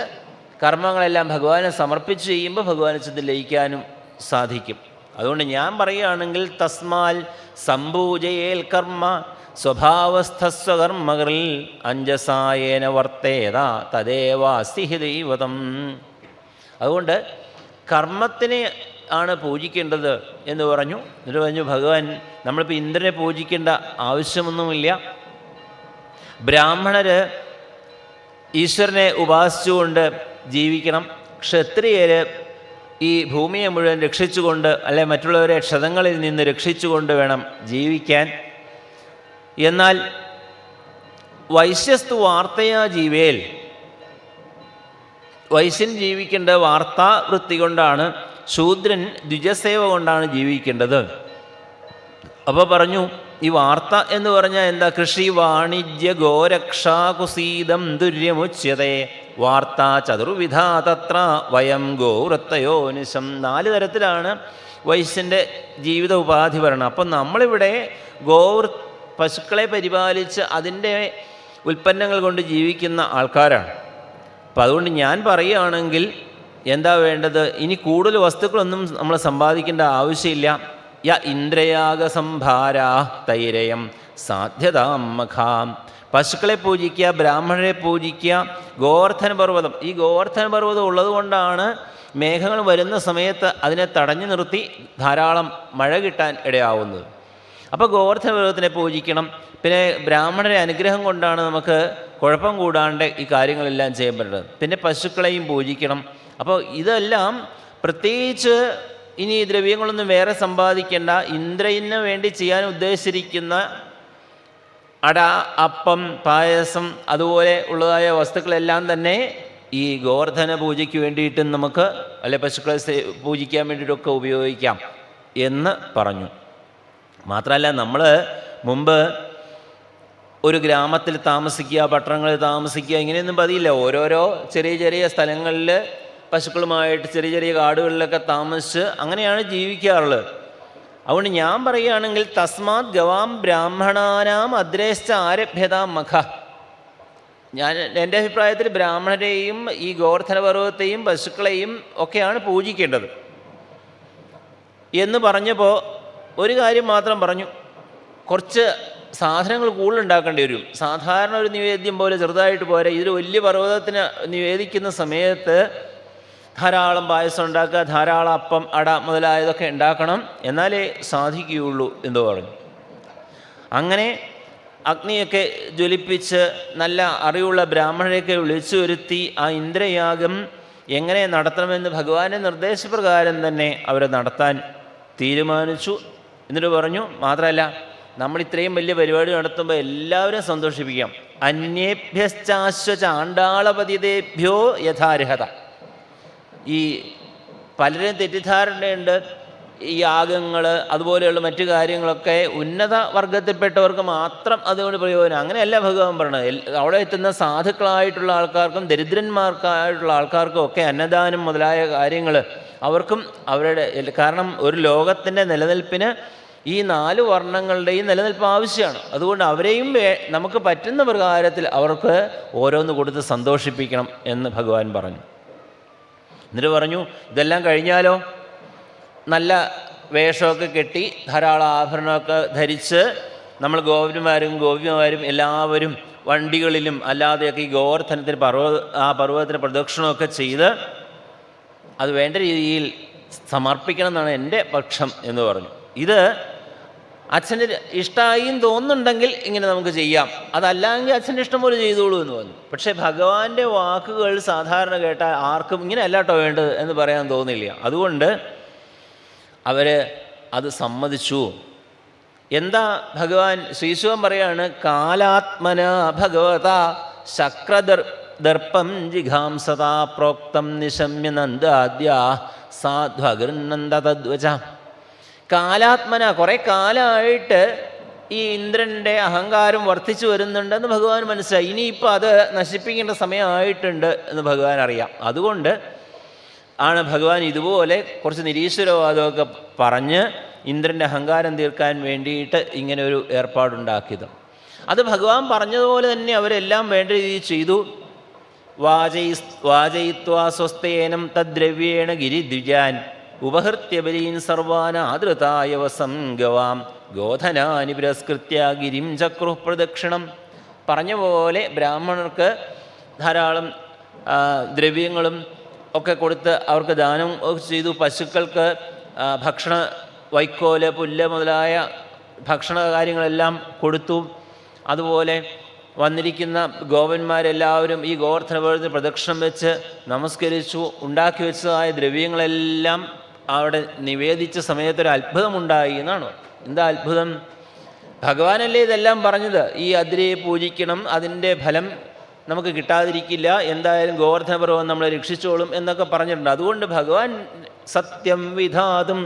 കർമ്മങ്ങളെല്ലാം ഭഗവാനെ സമർപ്പിച്ച് ചെയ്യുമ്പോൾ ഭഗവാനെ ചെന്ന് ലയിക്കാനും സാധിക്കും. അതുകൊണ്ട് ഞാൻ പറയുകയാണെങ്കിൽ തസ്മാൽ സമ്പൂജയേൽ കർമ്മ സ്വഭാവസ്ഥസ്വകർമ്മകളിൽ അഞ്ജസായേന വർത്തേത തദേവാസ്തി ഹി ദൈവതം. അതുകൊണ്ട് കർമ്മത്തിനെ ആണ് പൂജിക്കേണ്ടത് എന്ന് പറഞ്ഞു. എന്നിട്ട് പറഞ്ഞു ഭഗവാൻ നമ്മളിപ്പോൾ ഇന്ദ്രനെ പൂജിക്കേണ്ട ആവശ്യമൊന്നുമില്ല. ബ്രാഹ്മണർ ഈശ്വരനെ ഉപാസിച്ചുകൊണ്ട് ജീവിക്കണം. ക്ഷത്രിയർ ഈ ഭൂമിയെ മുഴുവൻ രക്ഷിച്ചുകൊണ്ട്, അല്ലെ മറ്റുള്ളവരെ ക്ഷതങ്ങളിൽ നിന്ന് രക്ഷിച്ചുകൊണ്ട് വേണം ജീവിക്കാൻ. എന്നാൽ വൈശ്യസ്തു വാർത്തയാ ജീവേൽ, വൈശ്യൻ ജീവിക്കേണ്ട വാർത്താവൃത്തി കൊണ്ടാണ്, ശൂദ്രൻ ദ്വിജസേവ കൊണ്ടാണ് ജീവിക്കേണ്ടത്. അപ്പോൾ പറഞ്ഞു ഈ വാർത്ത എന്ന് പറഞ്ഞാൽ എന്താ? കൃഷി വാണിജ്യ ഗോരക്ഷാകുസീതം ദുര്യമുച്യതേ വാർത്ത ചതുർവിധ തത്ര വയം ഗോവൃത്തയോ നിശം. 4 തരത്തിലാണ് വൈശ്യൻ്റെ ജീവിത ഉപാധി പറയണം. അപ്പം നമ്മളിവിടെ പശുക്കളെ പരിപാലിച്ച് അതിൻ്റെ ഉൽപ്പന്നങ്ങൾ കൊണ്ട് ജീവിക്കുന്ന ആൾക്കാരാണ്. അപ്പം അതുകൊണ്ട് ഞാൻ പറയുകയാണെങ്കിൽ എന്താ വേണ്ടത്? ഇനി കൂടുതൽ വസ്തുക്കളൊന്നും നമ്മൾ സമ്പാദിക്കേണ്ട ആവശ്യമില്ല. ഇന്ദ്രയാഗസംഭാരാ തൈരയം സാധ്യതാം മഖാം. പശുക്കളെ പൂജിക്കുക, ബ്രാഹ്മണരെ പൂജിക്കുക, ഗോവർദ്ധന പർവ്വതം. ഈ ഗോവർദ്ധന പർവ്വതം ഉള്ളതുകൊണ്ടാണ് മേഘങ്ങൾ വരുന്ന സമയത്ത് അതിനെ തടഞ്ഞു നിർത്തി ധാരാളം മഴ കിട്ടാൻ ഇടയാവുന്നത്. അപ്പോൾ ഗോവർദ്ധന പർവ്വതത്തിനെ പൂജിക്കണം. പിന്നെ ബ്രാഹ്മണരെ അനുഗ്രഹം കൊണ്ടാണ് നമുക്ക് കുഴപ്പം കൂടാണ്ട് ഈ കാര്യങ്ങളെല്ലാം ചെയ്യാൻ പറ്റുന്നത്. പിന്നെ പശുക്കളെയും പൂജിക്കണം. അപ്പോൾ ഇതെല്ലാം പ്രത്യേകിച്ച് ഇനി ദ്രവ്യങ്ങളൊന്നും വേറെ സമ്പാദിക്കേണ്ട. ഇന്ദ്രന് വേണ്ടി ചെയ്യാൻ ഉദ്ദേശിച്ചിരിക്കുന്ന അട, അപ്പം, പായസം അതുപോലെ ഉള്ളതായ വസ്തുക്കളെല്ലാം തന്നെ ഈ ഗോവർദ്ധന പൂജയ്ക്ക് വേണ്ടിയിട്ടും നമുക്ക്, അല്ലെ പശുക്കളെ പൂജിക്കാൻ വേണ്ടിയിട്ടൊക്കെ ഉപയോഗിക്കാം എന്ന് പറഞ്ഞു. മാത്രമല്ല നമ്മൾ മുമ്പ് ഒരു ഗ്രാമത്തിൽ താമസിക്കുക, പട്ടണങ്ങളിൽ താമസിക്കുക, ഇങ്ങനെയൊന്നും പതിയില്ല. ഓരോരോ ചെറിയ ചെറിയ സ്ഥലങ്ങളിൽ പശുക്കളുമായിട്ട് ചെറിയ ചെറിയ കാടുകളിലൊക്കെ താമസിച്ച് അങ്ങനെയാണ് ജീവിക്കാറുള്ളത്. അതുകൊണ്ട് ഞാൻ പറയുകയാണെങ്കിൽ തസ്മാത് ഗവാം ബ്രാഹ്മണാനാം അദ്രേശ്ച ആരഭ്യതാം മഖ. എൻ്റെ അഭിപ്രായത്തിൽ ബ്രാഹ്മണരെയും ഈ ഗോവർദ്ധന പർവ്വതത്തെയും പശുക്കളെയും ഒക്കെയാണ് പൂജിക്കേണ്ടത് എന്ന് പറഞ്ഞപ്പോൾ ഒരു കാര്യം മാത്രം പറഞ്ഞു. കുറച്ച് സാധനങ്ങൾ കൂടുതലുണ്ടാക്കേണ്ടി വരും. സാധാരണ ഒരു നിവേദ്യം പോലെ ചെറുതായിട്ട് പോരെ. ഇതൊരു വലിയ പർവ്വതത്തിന് നിവേദിക്കുന്ന സമയത്ത് ധാരാളം പായസം ഉണ്ടാക്കുക, ധാരാളം അപ്പം, അട മുതലായതൊക്കെ ഉണ്ടാക്കണം, എന്നാലേ സാധിക്കുകയുള്ളൂ എന്ന് പറഞ്ഞു. അങ്ങനെ അഗ്നിയൊക്കെ ജ്വലിപ്പിച്ച് നല്ല അറിവുള്ള ബ്രാഹ്മണരെയൊക്കെ വിളിച്ചു വരുത്തി ആ ഇന്ദ്രയാഗം എങ്ങനെ നടത്തണമെന്ന് ഭഗവാന്റെ നിർദ്ദേശപ്രകാരം തന്നെ അവരെ നടത്താൻ തീരുമാനിച്ചു. എന്നിട്ട് പറഞ്ഞു, മാത്രമല്ല നമ്മൾ ഇത്രയും വലിയ പരിപാടി നടത്തുമ്പോൾ എല്ലാവരും സന്തോഷിപ്പിക്കാം. അന്യേഭ്യശ്ചാശ്വ ചാണ്ടാളപതിതേഭ്യോ യഥാർഹത. ഈ പലരും തെറ്റിദ്ധാരണയുണ്ട്, ഈ യാഗങ്ങൾ അതുപോലെയുള്ള മറ്റു കാര്യങ്ങളൊക്കെ ഉന്നത വർഗത്തിൽപ്പെട്ടവർക്ക് മാത്രം അതുകൊണ്ട് പ്രയോജനം. അങ്ങനെയല്ല ഭഗവാൻ പറഞ്ഞത്. അവിടെ എത്തുന്ന സാധുക്കളായിട്ടുള്ള ആൾക്കാർക്കും ദരിദ്രന്മാർക്കായിട്ടുള്ള ആൾക്കാർക്കും ഒക്കെ അന്നദാനം മുതലായ കാര്യങ്ങൾ അവർക്കും അവരുടെ, കാരണം ഒരു ലോകത്തിൻ്റെ നിലനിൽപ്പിന് ഈ 4 വർണ്ണങ്ങളുടെയും നിലനിൽപ്പ് ആവശ്യമാണ്. അതുകൊണ്ട് അവരെയും നമുക്ക് പറ്റുന്ന പ്രകാരത്തിൽ അവർക്ക് ഓരോന്ന് കൊടുത്ത് സന്തോഷിപ്പിക്കണം എന്ന് ഭഗവാൻ പറഞ്ഞു. എന്നിട്ട് പറഞ്ഞു, ഇതെല്ലാം കഴിഞ്ഞാലോ നല്ല വേഷമൊക്കെ കെട്ടി ധാരാളം ആഭരണമൊക്കെ ധരിച്ച് നമ്മൾ ഗോപന്മാരും ഗോപിമാരും എല്ലാവരും വണ്ടികളിലും അല്ലാതെയൊക്കെ ഈ ഗോവർദ്ധനത്തിന് പർവ്വതത്തിന് പ്രദക്ഷിണമൊക്കെ ചെയ്ത് അത് വേണ്ട രീതിയിൽ സമർപ്പിക്കണം എന്നാണ് എൻ്റെ പക്ഷം എന്ന് പറഞ്ഞു. ഇത് അച്ഛന് ഇഷ്ടമായും തോന്നുന്നുണ്ടെങ്കിൽ ഇങ്ങനെ നമുക്ക് ചെയ്യാം, അതല്ലെങ്കിൽ അച്ഛൻ്റെ ഇഷ്ടം പോലെ ചെയ്തോളൂ എന്ന് പറഞ്ഞു. പക്ഷേ ഭഗവാന്റെ വാക്കുകൾ സാധാരണ കേട്ടാൽ ആർക്കും ഇങ്ങനെ അല്ലാട്ടോ വേണ്ടത് എന്ന് പറയാൻ തോന്നില്ല. അതുകൊണ്ട് അവർ അത് സമ്മതിച്ചു. എന്താ ഭഗവാൻ ശ്രീശുവൻ പറയാണ്, കാലാത്മന ഭഗവത ശക്രദർപ്പം ജിഘാംസതാ പ്രോക്തം നിശമ്യ നന്ദാദ്യ സാധ്വഗൃന്നന്ദ തദ്വച. കാലാത്മന, കുറേ കാലമായിട്ട് ഈ ഇന്ദ്രൻ്റെ അഹങ്കാരം വർദ്ധിച്ചു വരുന്നുണ്ടെന്ന് ഭഗവാൻ മനസ്സിലായി. ഇനിയിപ്പോൾ അത് നശിപ്പിക്കേണ്ട സമയമായിട്ടുണ്ട് എന്ന് ഭഗവാൻ അറിയാം. അതുകൊണ്ട് ആണ് ഭഗവാൻ ഇതുപോലെ കുറച്ച് നിരീശ്വരവാദമൊക്കെ പറഞ്ഞ് ഇന്ദ്രൻ്റെ അഹങ്കാരം തീർക്കാൻ വേണ്ടിയിട്ട് ഇങ്ങനെ ഒരു ഏർപ്പാടുണ്ടാക്കിയത്. അത് ഭഗവാൻ പറഞ്ഞതുപോലെ തന്നെ അവരെല്ലാം വേണ്ട രീതിയിൽ ചെയ്തു. വാചയിത്വാ സ്വസ്തേനം തദ്ദ്രവ്യേണ ഗിരിദ്വിജാൻ ഉപഹൃത്യ ബലീൻ സർവാൻ ആദൃതായവ സംഗവാം ഗോധനാനി പുരസ്കൃത്യ ഗിരിം ചക്രു പ്രദക്ഷിണം. പറഞ്ഞ പോലെ ബ്രാഹ്മണർക്ക് ധാരാളം ദ്രവ്യങ്ങളും ഒക്കെ കൊടുത്ത് അവർക്ക് ദാനം ചെയ്തു. പശുക്കൾക്ക് ഭക്ഷണ വൈക്കോല്, പുല്ല് മുതലായ ഭക്ഷണ കാര്യങ്ങളെല്ലാം കൊടുത്തു. അതുപോലെ വന്നിരിക്കുന്ന ഗോപന്മാരെല്ലാവരും ഈ ഗോവർദ്ധന പ്രദക്ഷിണം വെച്ച് നമസ്കരിച്ചു. ഉണ്ടാക്കി വെച്ചതായ ദ്രവ്യങ്ങളെല്ലാം അവിടെ നിവേദിച്ച സമയത്തൊരു അത്ഭുതമുണ്ടായി എന്നാണ്. എന്താ അത്ഭുതം? ഭഗവാനല്ലേ ഇതെല്ലാം പറഞ്ഞത്, ഈ അദ്രയെ പൂജിക്കണം, അതിൻ്റെ ഫലം നമുക്ക് കിട്ടാതിരിക്കില്ല, എന്തായാലും ഗോവർദ്ധന പർവ്വതം നമ്മളെ രക്ഷിച്ചോളും എന്നൊക്കെ പറഞ്ഞിട്ടുണ്ട്. അതുകൊണ്ട് ഭഗവാൻ സത്യം വിധാതും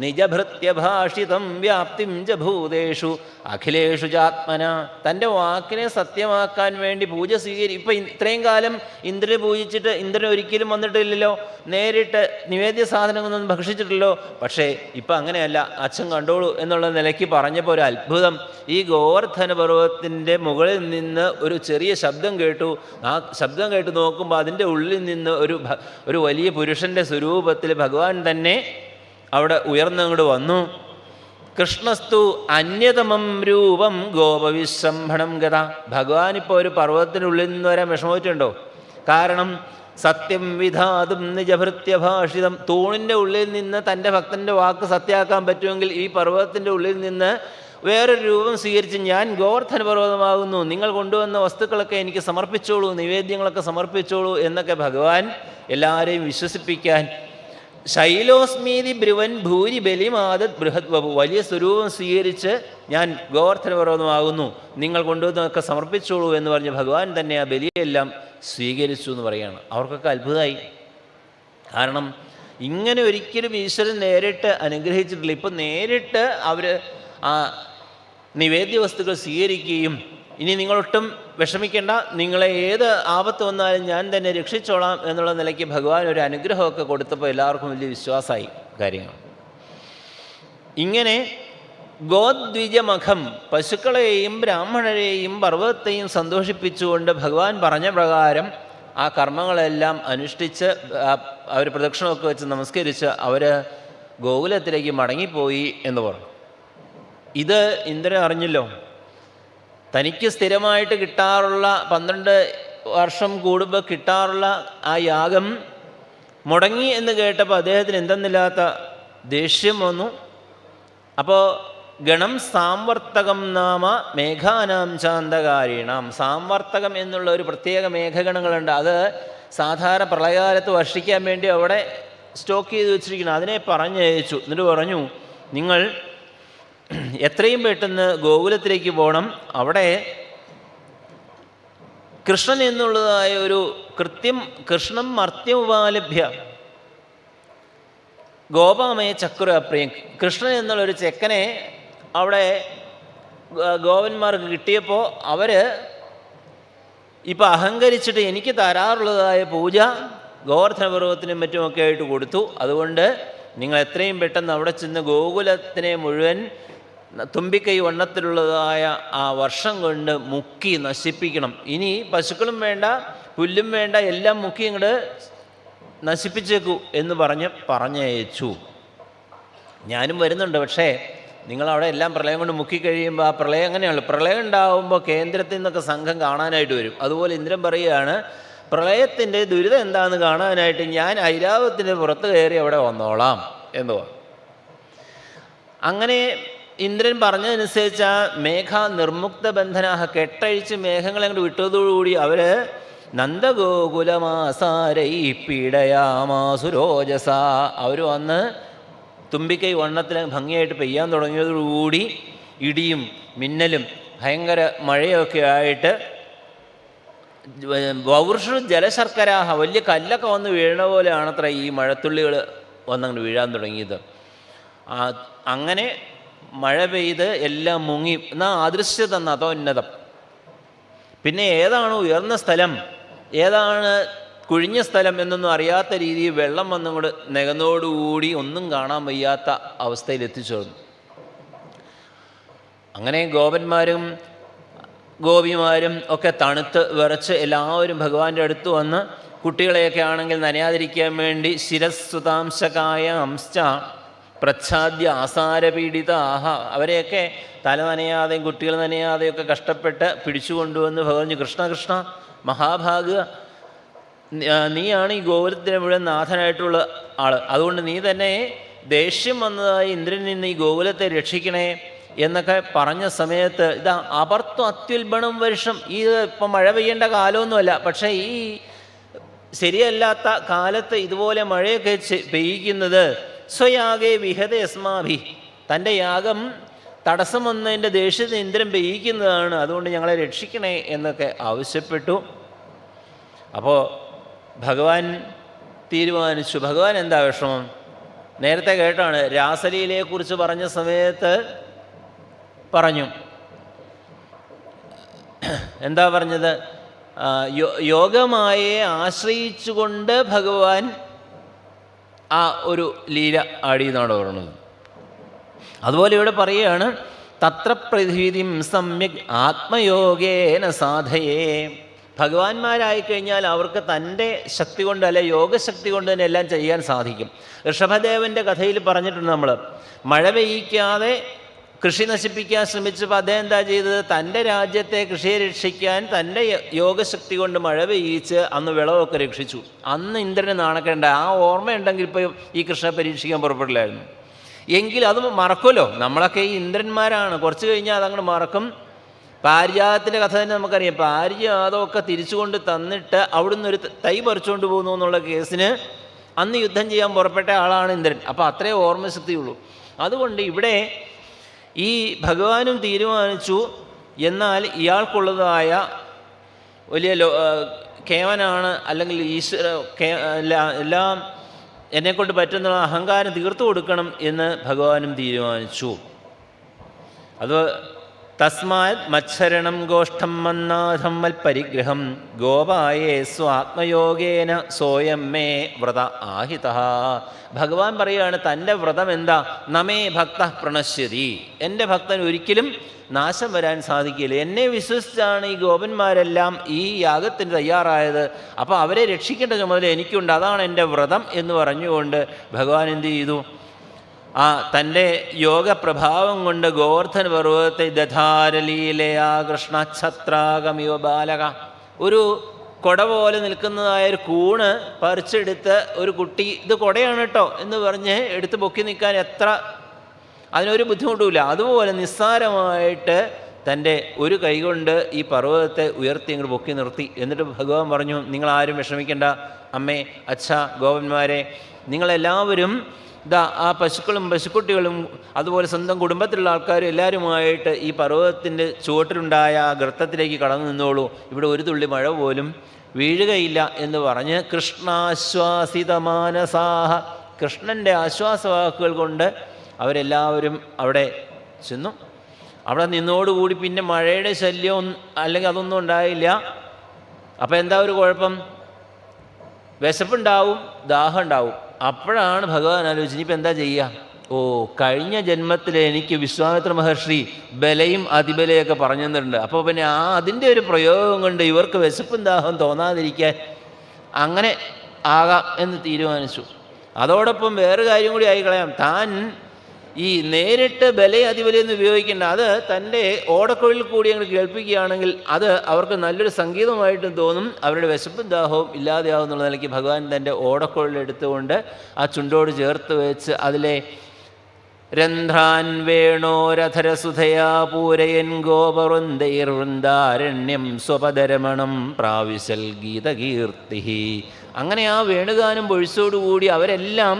നിജഭൃത്യഭാഷിതം വ്യാപ്തിം ച ഭൂതേഷു അഖിലേഷു ചാത്മന. തൻ്റെ വാക്കിനെ സത്യമാക്കാൻ വേണ്ടി പൂജ ഇപ്പം ഇത്രയും കാലം ഇന്ദ്രനെ പൂജിച്ചിട്ട് ഇന്ദ്രൻ ഒരിക്കലും വന്നിട്ടില്ലല്ലോ, നേരിട്ട് നിവേദ്യ സാധനങ്ങളൊന്നും ഭക്ഷിച്ചിട്ടില്ലല്ലോ. പക്ഷേ ഇപ്പം അങ്ങനെയല്ല, അച്ഛൻ കണ്ടോളൂ എന്നുള്ള നിലയ്ക്ക് പറഞ്ഞപ്പോൾ ഒരു അത്ഭുതം. ഈ ഗോവർദ്ധന പർവ്വതത്തിൻ്റെ മുകളിൽ നിന്ന് ഒരു ചെറിയ ശബ്ദം കേട്ടു. ആ ശബ്ദം കേട്ട് നോക്കുമ്പോൾ അതിൻ്റെ ഉള്ളിൽ നിന്ന് ഒരു വലിയ പുരുഷൻ്റെ സ്വരൂപത്തിൽ ഭഗവാൻ തന്നെ അവിടെ ഉയർന്നങ്ങോട്ട് വന്നു. കൃഷ്ണസ്തു അന്യതമം രൂപം ഗോപവിശ്രംഭണം ഗത. ഭഗവാൻ ഇപ്പോൾ ഒരു പർവ്വതത്തിനുള്ളിൽ നിന്ന് വരാൻ വിഷമിച്ചിട്ടുണ്ടോ? കാരണം സത്യം വിധാതും നിജഭൃത്യഭാഷിതം. തൂണിൻ്റെ ഉള്ളിൽ നിന്ന് തൻ്റെ ഭക്തൻ്റെ വാക്ക് സത്യമാക്കാൻ പറ്റുമെങ്കിൽ ഈ പർവ്വതത്തിൻ്റെ ഉള്ളിൽ നിന്ന് വേറൊരു രൂപം സ്വീകരിച്ച് ഞാൻ ഗോവർദ്ധന പർവ്വതമാകുന്നു, നിങ്ങൾ കൊണ്ടുവന്ന വസ്തുക്കളൊക്കെ എനിക്ക് സമർപ്പിച്ചോളൂ, നിവേദ്യങ്ങളൊക്കെ സമർപ്പിച്ചോളൂ എന്നൊക്കെ ഭഗവാൻ എല്ലാവരെയും വിശ്വസിപ്പിക്കാൻ ശൈലോസ്മീതി ബ്രുവൻ ഭൂരി ബലിമാദത് ബൃഹത് വപു. വലിയ സ്വരൂപം സ്വീകരിച്ച് ഞാൻ ഗോവർദ്ധന പർവ്വതമാകുന്നു, നിങ്ങൾ കൊണ്ടുവന്നതൊക്കെ സമർപ്പിച്ചോളൂ എന്ന് പറഞ്ഞ് ഭഗവാൻ തന്നെ ആ ബലിയെല്ലാം സ്വീകരിച്ചു എന്ന് പറയുകയാണ്. അവർക്കൊക്കെ അത്ഭുതമായി. കാരണം ഇങ്ങനെ ഒരിക്കലും ഈശ്വരൻ നേരിട്ട് അനുഗ്രഹിച്ചിട്ടില്ല. ഇപ്പം നേരിട്ട് അവർ ആ നിവേദ്യ വസ്തുക്കൾ സ്വീകരിക്കുകയും ഇനി നിങ്ങളൊട്ടും വിഷമിക്കേണ്ട, നിങ്ങളെ ഏത് ആപത്ത് വന്നാലും ഞാൻ തന്നെ രക്ഷിച്ചോളാം എന്നുള്ള നിലയ്ക്ക് ഭഗവാൻ ഒരു അനുഗ്രഹമൊക്കെ കൊടുത്തപ്പോൾ എല്ലാവർക്കും വലിയ വിശ്വാസമായി കാര്യങ്ങൾ. ഇങ്ങനെ ഗോദ്വിജമഖം, പശുക്കളെയും ബ്രാഹ്മണരെയും പർവ്വതത്തെയും സന്തോഷിപ്പിച്ചുകൊണ്ട് ഭഗവാൻ പറഞ്ഞ പ്രകാരം ആ കർമ്മങ്ങളെല്ലാം അനുഷ്ഠിച്ച് അവർ പ്രദക്ഷിണമൊക്കെ വെച്ച് നമസ്കരിച്ച് അവർ ഗോകുലത്തിലേക്ക് മടങ്ങിപ്പോയി എന്ന് പറഞ്ഞു. ഇത് ഇന്ദ്രൻ അറിഞ്ഞല്ലോ. തനിക്ക് സ്ഥിരമായിട്ട് കിട്ടാറുള്ള 12 വർഷം കൂടുമ്പോൾ കിട്ടാറുള്ള ആ യാഗം മുടങ്ങി എന്ന് കേട്ടപ്പോൾ അദ്ദേഹത്തിന് എന്തെന്നില്ലാത്ത ദേഷ്യം വന്നു. അപ്പോൾ ഗണം സാംവർത്തകം നാമ മേഘാനാം ചാന്തകാരീണാം. സാംവർത്തകം എന്നുള്ള ഒരു പ്രത്യേക മേഘഗണങ്ങളുണ്ട്. അത് സാധാരണ പ്രളയകാലത്ത് വർഷിക്കാൻ വേണ്ടി അവിടെ സ്റ്റോക്ക് ചെയ്ത് വെച്ചിരിക്കണം. അതിനെ പറഞ്ഞയച്ചു. എന്നിട്ട് പറഞ്ഞു, നിങ്ങൾ എത്രയും പെട്ടെന്ന് ഗോകുലത്തിലേക്ക് പോകണം. അവിടെ കൃഷ്ണൻ എന്നുള്ളതായ ഒരു കൃഷ്ണം മർത്യമുപാലഭ്യ, ഗോപാമയ ചക്ര പ്രിയം. കൃഷ്ണൻ എന്നുള്ളൊരു ചെക്കനെ അവിടെ ഗോപന്മാർക്ക് കിട്ടിയപ്പോൾ അവർ ഇപ്പം അഹങ്കരിച്ചിട്ട് എനിക്ക് തരാറുള്ളതായ പൂജ ഗോവർദ്ധന പർവ്വതത്തിനും മറ്റുമൊക്കെ ആയിട്ട് കൊടുത്തു. അതുകൊണ്ട് നിങ്ങൾ എത്രയും പെട്ടെന്ന് അവിടെ ചെന്ന് ഗോകുലത്തിനെ മുഴുവൻ തുമ്പിക്കൈ വണ്ണത്തിലുള്ളതായ ആ വർഷം കൊണ്ട് മുക്കി നശിപ്പിക്കണം. ഇനി പശുക്കളും വേണ്ട, പുല്ലും വേണ്ട, എല്ലാം മുക്കി ഇങ്ങോട്ട് നശിപ്പിച്ചേക്കൂ എന്ന് പറഞ്ഞയച്ചു. ഞാനും വരുന്നുണ്ട്, പക്ഷേ നിങ്ങളവിടെ എല്ലാം പ്രളയം കൊണ്ട് മുക്കിക്കഴിയുമ്പോൾ ആ പ്രളയം അങ്ങനെയാണല്ലോ. പ്രളയം ഉണ്ടാകുമ്പോൾ കേന്ദ്രത്തിൽ നിന്നൊക്കെ സംഘം കാണാനായിട്ട് വരും. അതുപോലെ ഇന്ദ്രൻ പറയുകയാണ്, പ്രളയത്തിൻ്റെ ദുരിതം എന്താണെന്ന് കാണാനായിട്ട് ഞാൻ ഐരാവതത്തിൻ്റെ പുറത്ത് കയറി അവിടെ വന്നോളാം എന്ന് പറഞ്ഞു. അങ്ങനെ ഇന്ദ്രൻ പറഞ്ഞതനുസരിച്ച് ആ മേഘ നിർമുക്ത ബന്ധനാഹ, കെട്ടഴിച്ച് മേഘങ്ങളെ അങ്ങോട്ട് വിട്ടതോടുകൂടി അവർ നന്ദഗോകുലമാസാരൈ പീഡയാമാസുരോജസ, അവർ വന്ന് തുമ്പിക്കൈ വണ്ണത്തിൽ ഭംഗിയായിട്ട് പെയ്യാൻ തുടങ്ങിയതോടുകൂടി ഇടിയും മിന്നലും ഭയങ്കര മഴയൊക്കെ ആയിട്ട് വൗർഷ ജലശർക്കരാഹ, വലിയ കല്ലൊക്കെ വന്ന് വീഴണ പോലെയാണത്ര ഈ മഴത്തുള്ളികൾ വന്നങ്ങോട്ട് വീഴാൻ തുടങ്ങിയത്. അങ്ങനെ മഴ പെയ്ത് എല്ലാം മുങ്ങി. എന്നാൽ അദൃശ്യത നതോന്നതം. പിന്നെ ഏതാണ് ഉയർന്ന സ്ഥലം, ഏതാണ് കുഴിഞ്ഞ സ്ഥലം എന്നൊന്നും അറിയാത്ത രീതിയിൽ വെള്ളം വന്നുകൊണ്ട് നികന്നോടുകൂടി ഒന്നും കാണാൻ വയ്യാത്ത അവസ്ഥയിൽ എത്തിച്ചേർന്നു. അങ്ങനെ ഗോപന്മാരും ഗോപിമാരും ഒക്കെ തണുത്ത് വിറച്ച് എല്ലാവരും ഭഗവാന്റെ അടുത്ത് വന്ന്, കുട്ടികളെയൊക്കെ ആണെങ്കിൽ നനയാതിരിക്കാൻ വേണ്ടി ശിരസ്സുതാംശകായ അംശ പ്രച്ഛാദ്യ ആസാരപീഡിത ആഹ, അവരെയൊക്കെ തല നനയാതെയും കുട്ടികൾ നനയാതെയൊക്കെ കഷ്ടപ്പെട്ട് പിടിച്ചു കൊണ്ടുവന്ന് ഭഗവാൻ, കൃഷ്ണ കൃഷ്ണ മഹാഭാഗ, നീയാണ് ഈ ഗോകുലത്തിന് മുഴുവൻ നാഥനായിട്ടുള്ള ആൾ, അതുകൊണ്ട് നീ തന്നെ ദേഷ്യം വന്നതായി ഇന്ദ്രനിൽ നിന്ന് ഈ ഗോകുലത്തെ രക്ഷിക്കണേ എന്നൊക്കെ പറഞ്ഞ സമയത്ത്, ഇതാ അപർത്തു അത്യുൽബണം വർഷം, ഇത് ഇപ്പം മഴ പെയ്യേണ്ട കാലമൊന്നുമല്ല, പക്ഷേ ഈ ശരിയല്ലാത്ത കാലത്ത് ഇതുപോലെ മഴയൊക്കെ പെയ്യിക്കുന്നത് സ്വയാഗേ വിഹത യസ്മാഭി, തൻ്റെ യാഗം തടസ്സം വന്നതിൻ്റെ ദേഷ്യത്തിന് ഇന്ദ്രൻ പെയ്യിക്കുന്നതാണ്, അതുകൊണ്ട് ഞങ്ങളെ രക്ഷിക്കണേ എന്നൊക്കെ ആവശ്യപ്പെട്ടു. അപ്പോൾ ഭഗവാൻ തീരുമാനിച്ചു. ഭഗവാൻ എന്താ വിഷമം? നേരത്തെ കേട്ടാണ്, രാസലീലയെക്കുറിച്ച് പറഞ്ഞ സമയത്ത് പറഞ്ഞു. എന്താ പറഞ്ഞത്? യോഗമായെ ആശ്രയിച്ചുകൊണ്ട് ഭഗവാൻ ആ ഒരു ലീല ആടിയെന്നാണ് പറയുന്നത്. അതുപോലെ ഇവിടെ പറയുകയാണ്, തത്ര പ്രതിവിധിം സമ്യക് ആത്മയോഗേന സാധയേ. ഭഗവാന്മാരായിക്കഴിഞ്ഞാൽ അവർക്ക് തൻ്റെ ശക്തി കൊണ്ട്, അല്ലെ യോഗശക്തി കൊണ്ട് തന്നെ എല്ലാം ചെയ്യാൻ സാധിക്കും. ഋഷഭദേവൻ്റെ കഥയിൽ പറഞ്ഞിട്ടുണ്ട് നമ്മൾ, മഴ പെയ്യിക്കാതെ കൃഷി നശിപ്പിക്കാൻ ശ്രമിച്ചപ്പോൾ അദ്ദേഹം എന്താ ചെയ്തത്? തൻ്റെ രാജ്യത്തെ കൃഷിയെ രക്ഷിക്കാൻ തൻ്റെ യോഗശക്തി കൊണ്ട് മഴ പെയ്യിച്ച് അന്ന് വിളവൊക്കെ രക്ഷിച്ചു. അന്ന് ഇന്ദ്രന് നാണക്കേണ്ട. ആ ഓർമ്മയുണ്ടെങ്കിൽ ഇപ്പോൾ ഈ കൃഷ്ണനെ പരീക്ഷിക്കാൻ പുറപ്പെടില്ലായിരുന്നു. എങ്കിൽ അത് മറക്കുമല്ലോ. നമ്മളൊക്കെ ഈ ഇന്ദ്രന്മാരാണ്, കുറച്ച് കഴിഞ്ഞാൽ അതങ്ങോട്ട് മറക്കും. പാരിജാതത്തിൻ്റെ കഥ തന്നെ നമുക്കറിയാം. പാരിജാതമൊക്കെ തിരിച്ചുകൊണ്ട് തന്നിട്ട് അവിടുന്ന് ഒരു തൈ പറിച്ചുകൊണ്ട് പോകുന്നു എന്നുള്ള കേസിന് അന്ന് യുദ്ധം ചെയ്യാൻ പുറപ്പെട്ട ആളാണ് ഇന്ദ്രൻ. അപ്പോൾ അത്രേ ഓർമ്മശക്തിയുള്ളൂ. അതുകൊണ്ട് ഇവിടെ ഈ ഭഗവാനും തീരുമാനിച്ചു, എന്നാൽ ഇയാൾക്കുള്ളതായ വലിയ കേവനാണ്, അല്ലെങ്കിൽ ഈശ്വര എല്ലാം എന്നെക്കൊണ്ട് പറ്റുന്ന അഹങ്കാരം തീർത്തു കൊടുക്കണം എന്ന് ഭഗവാനും തീരുമാനിച്ചു. അത് തസ്മാത് മത്സരണം ഗോഷ്ഠം മന്നാഥം മൽപരിഗ്രഹം ഗോപായേ സ്വാത്മയോഗേന സോയം മേ വ്രത ആഹിത. ഭഗവാൻ പറയുകയാണ്, തൻ്റെ വ്രതം എന്താ? നമേ ഭക്ത പ്രണശ്യതി, എൻ്റെ ഭക്തൻ ഒരിക്കലും നാശം വരാൻ സാധിക്കില്ല. എന്നെ വിശ്വസിച്ചാണ് ഈ ഗോപന്മാരെല്ലാം ഈ യാഗത്തിന് തയ്യാറായത്, അപ്പോൾ അവരെ രക്ഷിക്കേണ്ട ചുമതല എനിക്കുണ്ട്, അതാണ് എൻ്റെ വ്രതം എന്ന് പറഞ്ഞുകൊണ്ട് ഭഗവാൻ എന്ത് ചെയ്തു? തൻ്റെ യോഗപ്രഭാവം കൊണ്ട് ഗോവർദ്ധന പർവ്വതത്തെ ദധാരലീലയാ കൃഷ്ണഛത്രാഗമിവ ബാലക, ഒരു കൊട പോലെ നിൽക്കുന്നതായൊരു കൂണ് പറിച്ചെടുത്ത് ഒരു കുട്ടി, ഇത് കൊടയാണ് കേട്ടോ എന്ന് പറഞ്ഞ് എടുത്ത് പൊക്കി നിൽക്കാൻ അതിനൊരു ബുദ്ധിമുട്ടുമില്ല. അതുപോലെ നിസ്സാരമായിട്ട് തൻ്റെ ഒരു കൈകൊണ്ട് ഈ പർവ്വതത്തെ ഉയർത്തി അങ്ങോട്ട് പൊക്കി നിർത്തി. എന്നിട്ട് ഭഗവാൻ പറഞ്ഞു, നിങ്ങളാരും വിഷമിക്കേണ്ട അമ്മേ, അച്ഛ, ഗോപന്മാരെ, നിങ്ങളെല്ലാവരും ആ പശുക്കളും പശുക്കുട്ടികളും അതുപോലെ സ്വന്തം കുടുംബത്തിലുള്ള ആൾക്കാരും എല്ലാവരുമായിട്ട് ഈ പർവ്വതത്തിൻ്റെ ചുവട്ടിലുണ്ടായ ആ ഗർത്തത്തിലേക്ക് കടന്നു നിന്നോളൂ, ഇവിടെ ഒരു തുള്ളി മഴ പോലും വീഴുകയില്ല എന്ന് പറഞ്ഞ് കൃഷ്ണാശ്വാസിതമാനസാഹ കൃഷ്ണൻ്റെ ആശ്വാസവാക്കുകൾ കൊണ്ട് അവരെല്ലാവരും അവിടെ ചെന്നു. അവിടെ നിന്നോടുകൂടി പിന്നെ മഴയുടെ ശല്യം അല്ലെങ്കിൽ അതൊന്നും ഉണ്ടായില്ല. അപ്പോൾ എന്താ ഒരു കുഴപ്പം? വിശപ്പുണ്ടാവും, ദാഹം ഉണ്ടാവും. അപ്പോഴാണ് ഭഗവാൻ ആലോചിച്ചത് ഇനിയിപ്പോൾ എന്താ ചെയ്യുക? ഓ, കഴിഞ്ഞ ജന്മത്തിൽ എനിക്ക് വിശ്വാമിത്ര മഹർഷി ബലയും അതിബലയൊക്കെ പറഞ്ഞു തന്നിട്ടുണ്ട്. അപ്പോൾ പിന്നെ അതിൻ്റെ ഒരു പ്രയോഗം കൊണ്ട് ഇവർക്ക് വിശപ്പും ദാഹം തോന്നാതിരിക്കാൻ അങ്ങനെ ആകാം എന്ന് തീരുമാനിച്ചു. അതോടൊപ്പം വേറെ കാര്യം കൂടി ആയിക്കളയാം. താൻ ഈ നേരിട്ട് ബലയും അതിബലയെന്ന് ഉപയോഗിക്കേണ്ട, അത് തൻ്റെ ഓടക്കുഴലിൽ കൂടി അങ്ങോട്ട് കേൾപ്പിക്കുകയാണെങ്കിൽ അത് അവർക്ക് നല്ലൊരു സംഗീതമായിട്ടും തോന്നും. അവരുടെ വിശപ്പും ദാഹവും ഇല്ലാതെയാവും എന്നുള്ള നിലയ്ക്ക് ഭഗവാൻ തൻ്റെ ഓടക്കുഴലെടുത്തുകൊണ്ട് ആ ചുണ്ടോട് ചേർത്ത് വെച്ച് അതിലെ രന്ധ്രാൻ വേണോരധരസുധയാ പൂരയൻ ഗോപവൃന്ദൈർവൃന്ദാരണ്യം സ്വപദരമണം പ്രാവിശൽ ഗീതകീർത്തി. അങ്ങനെ ആ വേണുഗാനം പൊഴിച്ചോടുകൂടി അവരെല്ലാം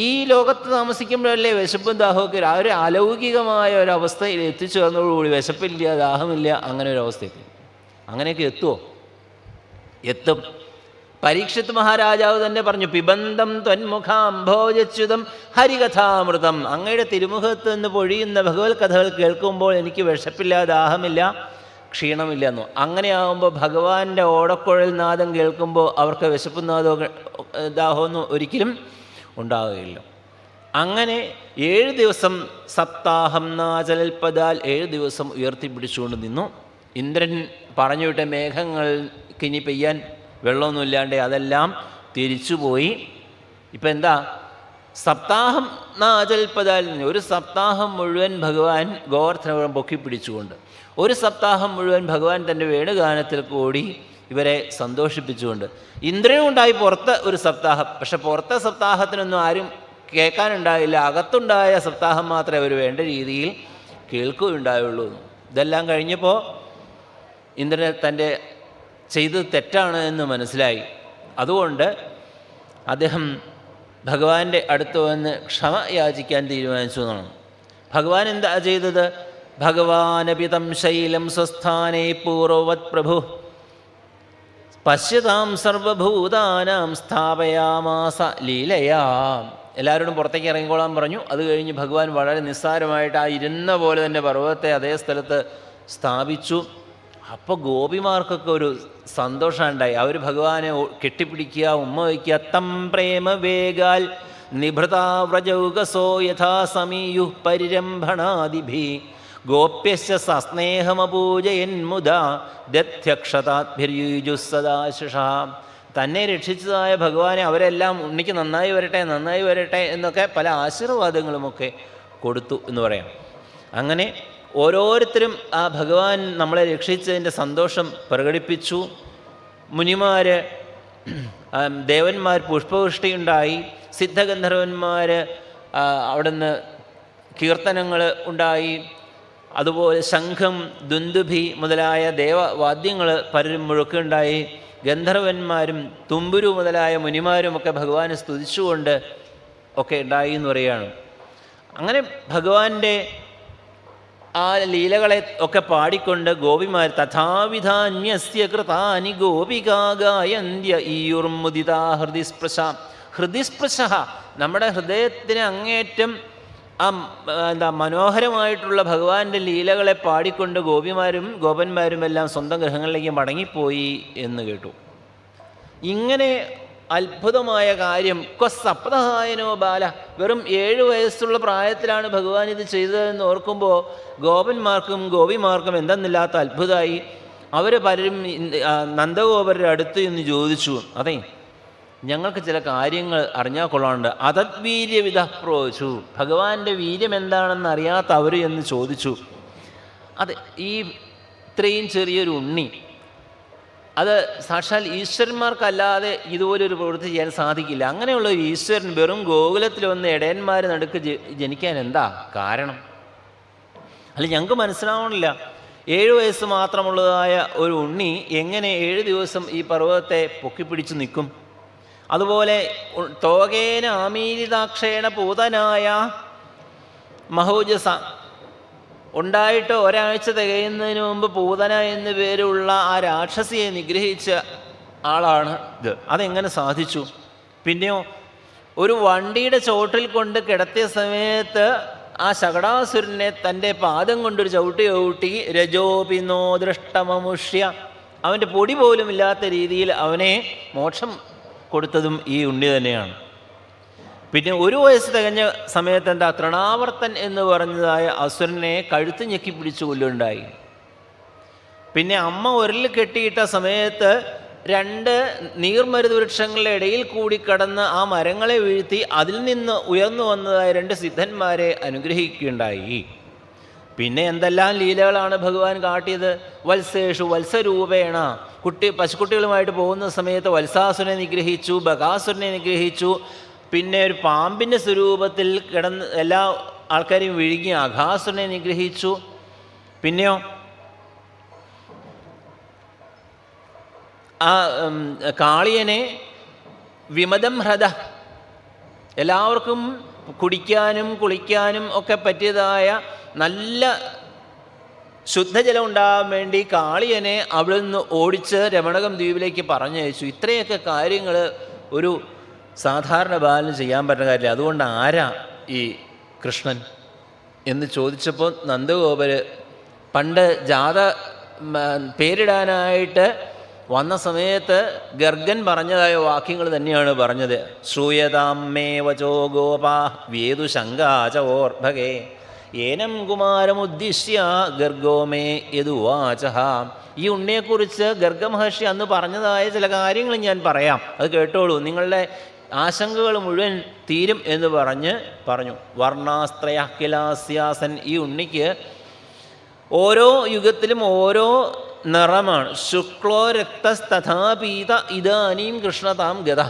ഈ ലോകത്ത് താമസിക്കുമ്പോഴല്ലേ വിശപ്പും ദാഹമൊക്കെ ആ ഒരു അലൗകികമായ ഒരവസ്ഥയിൽ എത്തിച്ചേർന്നതോടുകൂടി വിശപ്പില്ല, ദാഹമില്ല, അങ്ങനെ ഒരു അവസ്ഥയ്ക്ക് അങ്ങനെയൊക്കെ എത്തുമോ? എത്തും. പരീക്ഷിത് മഹാരാജാവ് തന്നെ പറഞ്ഞു, പിബന്ധം ത്വന്മുഖാംഭോജച്യുതം ഹരികഥാമൃതം. അങ്ങയുടെ തിരുമുഖത്ത് നിന്ന് പൊഴിയുന്ന ഭഗവത് കഥകൾ കേൾക്കുമ്പോൾ എനിക്ക് വിശപ്പില്ല, ദാഹമില്ല, ക്ഷീണമില്ല എന്നു. അങ്ങനെയാകുമ്പോൾ ഭഗവാന്റെ ഓടക്കുഴൽ നാദം കേൾക്കുമ്പോൾ അവർക്ക് വിശപ്പും നാദവും ദാഹമൊന്നും ഒരിക്കലും ഉണ്ടാവുകയില്ല. അങ്ങനെ 7 ദിവസം സപ്താഹം നാചലൽപ്പതാൽ 7 ദിവസം ഉയർത്തിപ്പിടിച്ചുകൊണ്ട് നിന്നു. ഇന്ദ്രൻ പറഞ്ഞു വിട്ട മേഘങ്ങൾക്ക് ഇനി പെയ്യാൻ വെള്ളമൊന്നുമില്ലാണ്ട് അതെല്ലാം തിരിച്ചുപോയി. ഇപ്പം എന്താ? സപ്താഹം നാചൽപ്പതാൽ ഒരു സപ്താഹം മുഴുവൻ ഭഗവാൻ ഗോവർദ്ധനപുരം പൊക്കിപ്പിടിച്ചുകൊണ്ട്, ഒരു സപ്താഹം മുഴുവൻ ഭഗവാൻ തൻ്റെ വേണുഗാനത്തിൽ കൂടി ഇവരെ സന്തോഷിപ്പിച്ചുകൊണ്ട്. ഇന്ദ്രനും ഉണ്ടായി പുറത്ത് ഒരു സപ്താഹം. പക്ഷെ പുറത്തെ സപ്താഹത്തിനൊന്നും ആരും കേൾക്കാനുണ്ടായില്ല. അകത്തുണ്ടായ സപ്താഹം മാത്രമേ അവർ വേണ്ട രീതിയിൽ കേൾക്കുകയുണ്ടായുള്ളൂ. ഇതെല്ലാം കഴിഞ്ഞപ്പോൾ ഇന്ദ്രൻ തൻ്റെ ചെയ്തത് തെറ്റാണ് എന്ന് മനസ്സിലായി. അതുകൊണ്ട് അദ്ദേഹം ഭഗവാന്റെ അടുത്ത് വന്ന് ക്ഷമ യാചിക്കാൻ തീരുമാനിച്ചു എന്നാണ്. ഭഗവാൻ എന്താ ചെയ്തത്? ഭഗവാനപിതം ശൈലം സ്വസ്ഥാനേ പൂർവവത് പ്രഭു പശ്യതാം സർവഭൂതാനാം സ്ഥാപയാമാസ ലീലയാ. എല്ലാവരോടും പുറത്തേക്ക് ഇറങ്ങിക്കോളാൻ പറഞ്ഞു. അത് കഴിഞ്ഞ് ഭഗവാൻ വളരെ നിസ്സാരമായിട്ട് ആ ഇരുന്ന പോലെ തന്നെ പർവ്വതത്തെ അതേ സ്ഥലത്ത് സ്ഥാപിച്ചു. അപ്പോൾ ഗോപിമാർക്കൊക്കെ ഒരു സന്തോഷമുണ്ടായി. അവർ ഭഗവാനെ കെട്ടിപ്പിടിക്കുക, ഉമ്മ വയ്ക്കുക. തം പ്രേമ വേഗാൽ നിഭൃതാവ്രജൗകസോ യഥാ സമീയു പരിരംഭണാദിഭി ഗോപ്യശ്ച സസ്നേഹമപൂജയന്മുദാ ദധ്യക്ഷതാഭിര്യുജുസ്സദാശിഷ. തന്നെ രക്ഷിച്ചതായ ഭഗവാനെ അവരെല്ലാം ഉണ്ണിക്ക് നന്നായി വരട്ടെ, നന്നായി വരട്ടെ എന്നൊക്കെ പല ആശീർവാദങ്ങളുമൊക്കെ കൊടുത്തു എന്ന് പറയാം. അങ്ങനെ ഓരോരുത്തരും ആ ഭഗവാൻ നമ്മളെ രക്ഷിച്ചതിൻ്റെ സന്തോഷം പ്രകടിപ്പിച്ചു. മുനിമാർ, ദേവന്മാർ പുഷ്പവൃഷ്ടിയുണ്ടായി. സിദ്ധഗന്ധർവന്മാർ അവിടുന്ന് കീർത്തനങ്ങൾ ഉണ്ടായി. അതുപോലെ ശംഖം, ദുന്ദുഭി മുതലായ ദേവവാദ്യങ്ങൾ പലരും മുഴക്കുണ്ടായി. ഗന്ധർവന്മാരും തുമ്പുരു മുതലായ മുനിമാരുമൊക്കെ ഭഗവാനെ സ്തുതിച്ചുകൊണ്ട് ഒക്കെ ഉണ്ടായി എന്ന് പറയുകയാണ്. അങ്ങനെ ഭഗവാന്റെ ആ ലീലകളെ ഒക്കെ പാടിക്കൊണ്ട് ഗോപിമാർ തഥാവിധാന്യസ്യ കൃതാനി ഗോപികാഗായന്ത്യ ഈയുർമുദിതാ ഹൃദിസ്പൃശ. ഹൃദിസ്പൃശ നമ്മുടെ ഹൃദയത്തിന് അങ്ങേറ്റം ആ മനോഹരമായിട്ടുള്ള ഭഗവാന്റെ ലീലകളെ പാടിക്കൊണ്ട് ഗോപിമാരും ഗോപന്മാരും എല്ലാം സ്വന്തം ഗൃഹങ്ങളിലേക്ക് മടങ്ങിപ്പോയി എന്ന് കേട്ടു. ഇങ്ങനെ അത്ഭുതമായ കാര്യം സപ്തഹായനോ ബാല, വെറും 7 വയസ്സുള്ള പ്രായത്തിലാണ് ഭഗവാൻ ഇത് ചെയ്തതെന്ന് ഓർക്കുമ്പോൾ ഗോപന്മാർക്കും ഗോപിമാർക്കും എന്തെന്നില്ലാത്ത അത്ഭുതമായി. അവർ പലരും നന്ദഗോപരുടെ അടുത്ത് എന്ന് ചോദിച്ചു, അതെ ഞങ്ങൾക്ക് ചില കാര്യങ്ങൾ അറിഞ്ഞാൽ കൊള്ളാറുണ്ട്. അതദ്വീര്യവിധ പ്രോച്ചു, ഭഗവാന്റെ വീര്യം എന്താണെന്ന് അറിയാത്ത അവർ എന്ന് ചോദിച്ചു. അതെ, ഈ ഇത്രയും ചെറിയൊരു ഉണ്ണി, അത് സാക്ഷാൽ ഈശ്വരന്മാർക്കല്ലാതെ ഇതുപോലൊരു പ്രവൃത്തി ചെയ്യാൻ സാധിക്കില്ല. അങ്ങനെയുള്ള ഒരു ഈശ്വരൻ വെറും ഗോകുലത്തിൽ വന്ന് ഇടയന്മാർ നടുക്ക് ജനിക്കാൻ എന്താ കാരണം? അല്ല, ഞങ്ങൾക്ക് മനസ്സിലാവണില്ല. 7 വയസ്സ് മാത്രമുള്ളതായ ഒരു ഉണ്ണി എങ്ങനെ 7 ദിവസം ഈ പർവ്വതത്തെ പൊക്കിപ്പിടിച്ച് നിൽക്കും? അതുപോലെ തോകേന ആമീലിതാക്ഷേണ പൂതനായ മഹോജസ ഉണ്ടായിട്ട് ഒരാഴ്ച തികയുന്നതിന് മുമ്പ് പൂതന എന്നു പേരുള്ള ആ രാക്ഷസിയെ നിഗ്രഹിച്ച ആളാണ് ഇത്. അതെങ്ങനെ സാധിച്ചു? പിന്നെയോ ഒരു വണ്ടിയുടെ ചോട്ടിൽ കൊണ്ട് കിടത്തിയ സമയത്ത് ആ ശകടാസുരനെ തൻ്റെ പാദം കൊണ്ടൊരു ചവിട്ടി രജോപിനോ ദൃഷ്ടമമുഷ്യ, അവൻ്റെ പൊടി പോലും ഇല്ലാത്ത രീതിയിൽ അവനെ മോക്ഷം കൊടുത്തതും ഈ ഉണ്ണി തന്നെയാണ്. പിന്നെ 1 വയസ്സ് തികഞ്ഞ സമയത്ത് എന്താ തൃണാവർത്തൻ എന്ന് പറഞ്ഞതായ അസുരനെ കഴുത്ത് ഞെക്കി പിടിച്ചു കൊല്ലുണ്ടായി. പിന്നെ അമ്മ ഉരലിൽ കെട്ടിയിട്ട സമയത്ത് 2 നീർമരുത് വൃക്ഷങ്ങളുടെ ഇടയിൽ കൂടി കടന്ന് ആ മരങ്ങളെ വീഴ്ത്തി അതിൽ നിന്ന് ഉയർന്നു വന്നതായ 2 സിദ്ധന്മാരെ അനുഗ്രഹിക്കുകയുണ്ടായി. പിന്നെ എന്തെല്ലാം ലീലകളാണ് ഭഗവാൻ കാട്ടിയത്. വത്സേഷു വത്സരൂപേണ, പശുക്കുട്ടികളുമായിട്ട് പോകുന്ന സമയത്ത് വത്സാസുരനെ നിഗ്രഹിച്ചു, ബകാസുരനെ നിഗ്രഹിച്ചു. പിന്നെ ഒരു പാമ്പിൻ്റെ സ്വരൂപത്തിൽ കിടന്ന് എല്ലാ ആൾക്കാരെയും വിഴുങ്ങി അഘാസുരനെ നിഗ്രഹിച്ചു. പിന്നെയോ ആ കാളിയനെ വിമതം ഹ്രദ, എല്ലാവർക്കും കുടിക്കാനും കുളിക്കാനും ഒക്കെ പറ്റിയതായ നല്ല ശുദ്ധജലം ഉണ്ടാകാൻ വേണ്ടി കാളിയനെ അവിടെ നിന്ന് ഓടിച്ച് രമണകം ദ്വീപിലേക്ക് പറഞ്ഞയച്ചു. ഇത്രയൊക്കെ കാര്യങ്ങൾ ഒരു സാധാരണ ബാലന് ചെയ്യാൻ പറ്റുന്ന കാര്യമില്ല. അതുകൊണ്ട് ആരാ ഈ കൃഷ്ണൻ എന്ന് ചോദിച്ചപ്പോൾ നന്ദഗോപര് പണ്ട് പേരിടാനായിട്ട് വന്ന സമയത്ത് ഗർഗൻ പറഞ്ഞതായ വാക്യങ്ങൾ തന്നെയാണ് പറഞ്ഞത്. ശ്രൂയതാമേ വചോ ഗോപാ വേദു ശങ്കാചോർഭകേ ഏനം കുമാരമുദ്ദിശ്യ ഗർഗോമേ യദുവാച. ഈ ഉണ്ണിയെക്കുറിച്ച് ഗർഗമഹർഷി അന്ന് പറഞ്ഞതായ ചില കാര്യങ്ങൾ ഞാൻ പറയാം, അത് കേട്ടോളൂ, നിങ്ങളുടെ ആശങ്കകൾ മുഴുവൻ തീരും എന്ന് പറഞ്ഞു. വർണ്ണാസ്ത്രയ കിലാസ്യാസൻ, ഈ ഉണ്ണിക്ക് ഓരോ യുഗത്തിലും ഓരോ നിറമാണ്. ശുക്ലോ രക്തസ്തഥാപീത ഇതാനീം കൃഷ്ണതാം ഗത.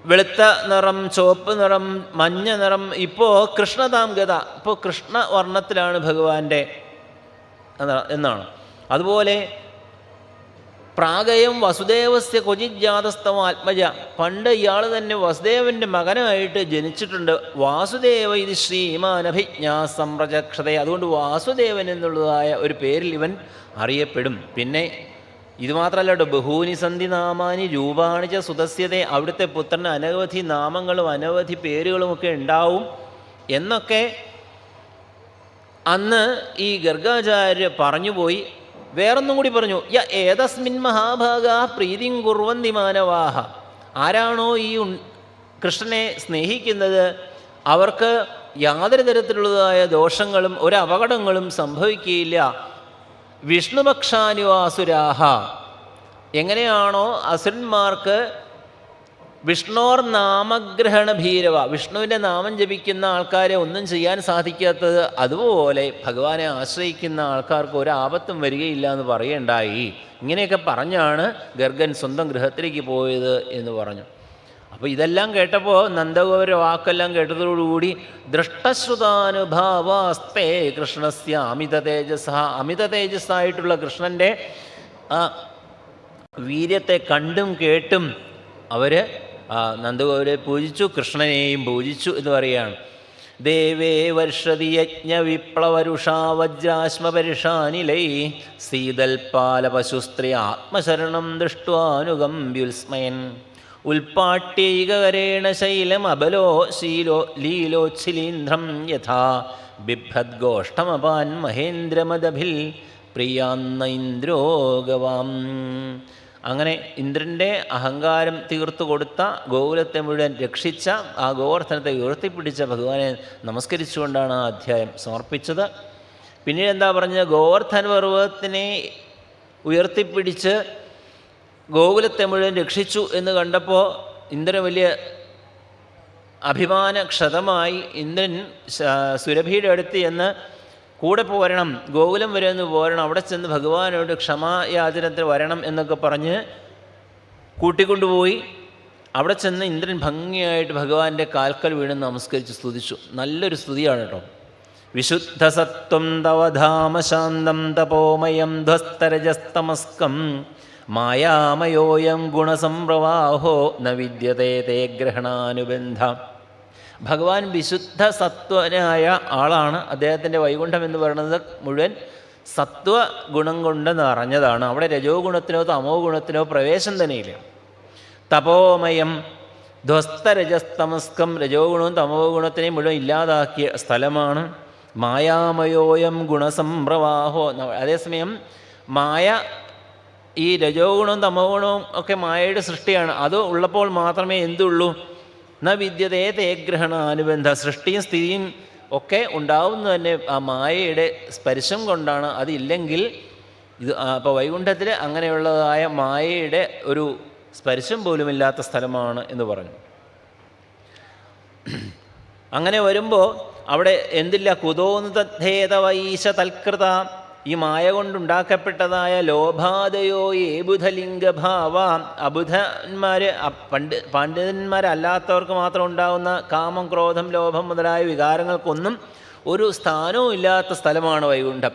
വെളുത്ത നിറം, ചുവപ്പ് നിറം, മഞ്ഞ നിറം. ഇപ്പോൾ കൃഷ്ണതാം ഗത, ഇപ്പോൾ കൃഷ്ണവർണ്ണത്തിലാണ് ഭഗവാന്റെ എന്നാണ്. അതുപോലെ പ്രാഗയം വസുദേവസ്യ ക്വചിജാതസ്തവ ആത്മജ, പണ്ട് ഇയാൾ തന്നെ വസുദേവൻ്റെ മകനായിട്ട് ജനിച്ചിട്ടുണ്ട്. വാസുദേവ ഇത് ശ്രീമാനഭിജ്ഞാ സംപ്രചക്ഷത, അതുകൊണ്ട് വാസുദേവൻ എന്നുള്ളതായ ഒരു പേരിൽ ഇവൻ അറിയപ്പെടും. പിന്നെ ഇത് മാത്രമല്ല കേട്ടോ, ബഹൂനി സന്ധി നാമാനി രൂപാണിച്ച സുതസ്യതേ, അവിടുത്തെ പുത്രന് അനവധി നാമങ്ങളും അനവധി പേരുകളുമൊക്കെ ഉണ്ടാവും എന്നൊക്കെ അന്ന് ഈ ഗർഗാചാര്യ പറഞ്ഞുപോയി. വേറൊന്നും കൂടി പറഞ്ഞു. ഏതസ്മിൻ മഹാഭാഗ പ്രീതിം കുർവന്തി മാനവാഹ, ആരാണോ ഈ കൃഷ്ണനെ സ്നേഹിക്കുന്നത് അവർക്ക് യാതൊരു തരത്തിലുള്ളതായ ദോഷങ്ങളും ഒരപകടങ്ങളും സംഭവിക്കുകയില്ല. വിഷ്ണുപക്ഷാനുവാസുരാഹ, എങ്ങനെയാണോ അസുരന്മാർക്ക് വിഷ്ണോർ നാമഗ്രഹണ ഭീരവ, വിഷ്ണുവിൻ്റെ നാമം ജപിക്കുന്ന ആൾക്കാരെ ഒന്നും ചെയ്യാൻ സാധിക്കാത്തത്, അതുപോലെ ഭഗവാനെ ആശ്രയിക്കുന്ന ആൾക്കാർക്ക് ഒരാപത്തും വരികയില്ല എന്ന് പറയണ്ടായി. ഇങ്ങനെയൊക്കെ പറഞ്ഞാണ് ഗർഗൻ സ്വന്തം ഗൃഹത്തിലേക്ക് പോയത് എന്ന് പറഞ്ഞു. അപ്പോൾ ഇതെല്ലാം കേട്ടപ്പോൾ നന്ദഗോപുര വാക്കെല്ലാം കേട്ടതോടുകൂടി ദൃഷ്ടശ്രുതാനുഭാവാസ്തേ കൃഷ്ണസ്യ അമിത തേജസ്സ, അമിത തേജസ്സായിട്ടുള്ള കൃഷ്ണൻ്റെ ആ വീര്യത്തെ കണ്ടും കേട്ടും അവർ നന്ദഗോപുരെ പൂജിച്ചു, കൃഷ്ണനെയും പൂജിച്ചു എന്ന് പറയുകയാണ്. ദേവേ വർഷതി യജ്ഞ വിപ്ലവരുഷാ വജ്രാശ്മപരിഷാനിലൈ സീതൽപാല പശുസ്ത്രീ ആത്മശരണം ദൃഷ്ട്വാനുഗമ്പ്യുൽസ്മയൻ ഉൽപ്പാട്യൈകകരേണ ശൈലം അബലോ ശീലോ ലീലോച്ഛിലീന്ദ്രം യഥാ ബിഭ്രദ്ഗോഷ്ടമപാൻ മഹേന്ദ്രമദഭിൽ പ്രിയാന്ന ഇന്ദ്രോ ഗവാം. അങ്ങനെ ഇന്ദ്രൻ്റെ അഹങ്കാരം തീർത്തു കൊടുത്ത, ഗോകുലത്തെ മുഴുവൻ രക്ഷിച്ച, ആ ഗോവർദ്ധനത്തെ ഉയർത്തിപ്പിടിച്ച ഭഗവാനെ നമസ്കരിച്ചുകൊണ്ടാണ് ആ അധ്യായം സമർപ്പിച്ചത്. പിന്നീട് എന്താ പറഞ്ഞത്, ഗോവർദ്ധന പർവ്വതത്തിനെ ഉയർത്തിപ്പിടിച്ച് ഗോകുലത്തെ മുഴുവൻ രക്ഷിച്ചു എന്ന് കണ്ടപ്പോൾ ഇന്ദ്രൻ വലിയ അഭിമാനക്ഷതമായി. ഇന്ദ്രൻ സുരഭിയുടെ അടുത്ത് ചെന്ന് കൂടെ പോരണം, ഗോകുലം വരെ ഒന്ന് പോരണം, അവിടെ ചെന്ന് ഭഗവാനോട് ക്ഷമായാചനത്തിൽ വരണം എന്നൊക്കെ പറഞ്ഞ് കൂട്ടിക്കൊണ്ടുപോയി. അവിടെ ചെന്ന് ഇന്ദ്രൻ ഭംഗിയായിട്ട് ഭഗവാന്റെ കാൽക്കൽ വീണ് നമസ്കരിച്ച് സ്തുതിച്ചു. നല്ലൊരു സ്തുതിയാണ് കേട്ടോ. വിശുദ്ധസത്വം തവധാമശാന്തം തപോമയം ധ്വസ്തരജസ്തമസ്കം മായാമയോയം ഗുണസംപ്രവാഹോ ന വിദ്യതേ തേ ഗ്രഹണാനുബന്ധ. ഭഗവാൻ വിശുദ്ധ സത്വനായ ആളാണ്. അദ്ദേഹത്തിൻ്റെ വൈകുണ്ഠം എന്ന് പറയുന്നത് മുഴുവൻ സത്വഗുണം കൊണ്ട് നിറഞ്ഞതാണ്. അവിടെ രജോ ഗുണത്തിനോ തമോ ഗുണത്തിനോ പ്രവേശം തന്നെയില്ല. തപോമയം, ധ്വസ്തരജസ്തമസ്കം, രജോ ഗുണവും തമോ ഗുണത്തിനെയും മുഴുവൻ ഇല്ലാതാക്കിയ സ്ഥലമാണ്. മായാമയോയം ഗുണസംപ്രവാഹോ. അതേസമയം മായ, ഈ രജോ ഗുണവും തമോ ഗുണവും ഒക്കെ മായയുടെ സൃഷ്ടിയാണ്. അത് ഉള്ളപ്പോൾ മാത്രമേ എന്തുള്ളൂ? ന വിദ്യതേ തേ ഗ്രഹണാനുബന്ധ. സൃഷ്ടിയും സ്ഥിതിയും ഒക്കെ ഉണ്ടാവുന്നത് തന്നെ ആ മായയുടെ സ്പർശം കൊണ്ടാണ്. അതില്ലെങ്കിൽ ഇത് അപ്പോൾ വൈകുണ്ഠത്തിൽ അങ്ങനെയുള്ളതായ മായയുടെ ഒരു സ്പർശം പോലുമില്ലാത്ത സ്ഥലമാണ് എന്ന് പറഞ്ഞു. അങ്ങനെ വരുമ്പോൾ അവിടെ എന്തില്ല? കുതോനുതദ്ധേതവൈശ തൽകൃത. ഈ മായ കൊണ്ടുണ്ടാക്കപ്പെട്ടതായ ലോഭാദയോ ഏബുധലിംഗഭാവ. അബുധന്മാർ, പണ്ഡിതന്മാരല്ലാത്തവർക്ക് മാത്രം ഉണ്ടാകുന്ന കാമം, ക്രോധം, ലോഭം മുതലായ വികാരങ്ങൾക്കൊന്നും ഒരു സ്ഥാനവും ഇല്ലാത്ത സ്ഥലമാണ് വൈകുണ്ഠം.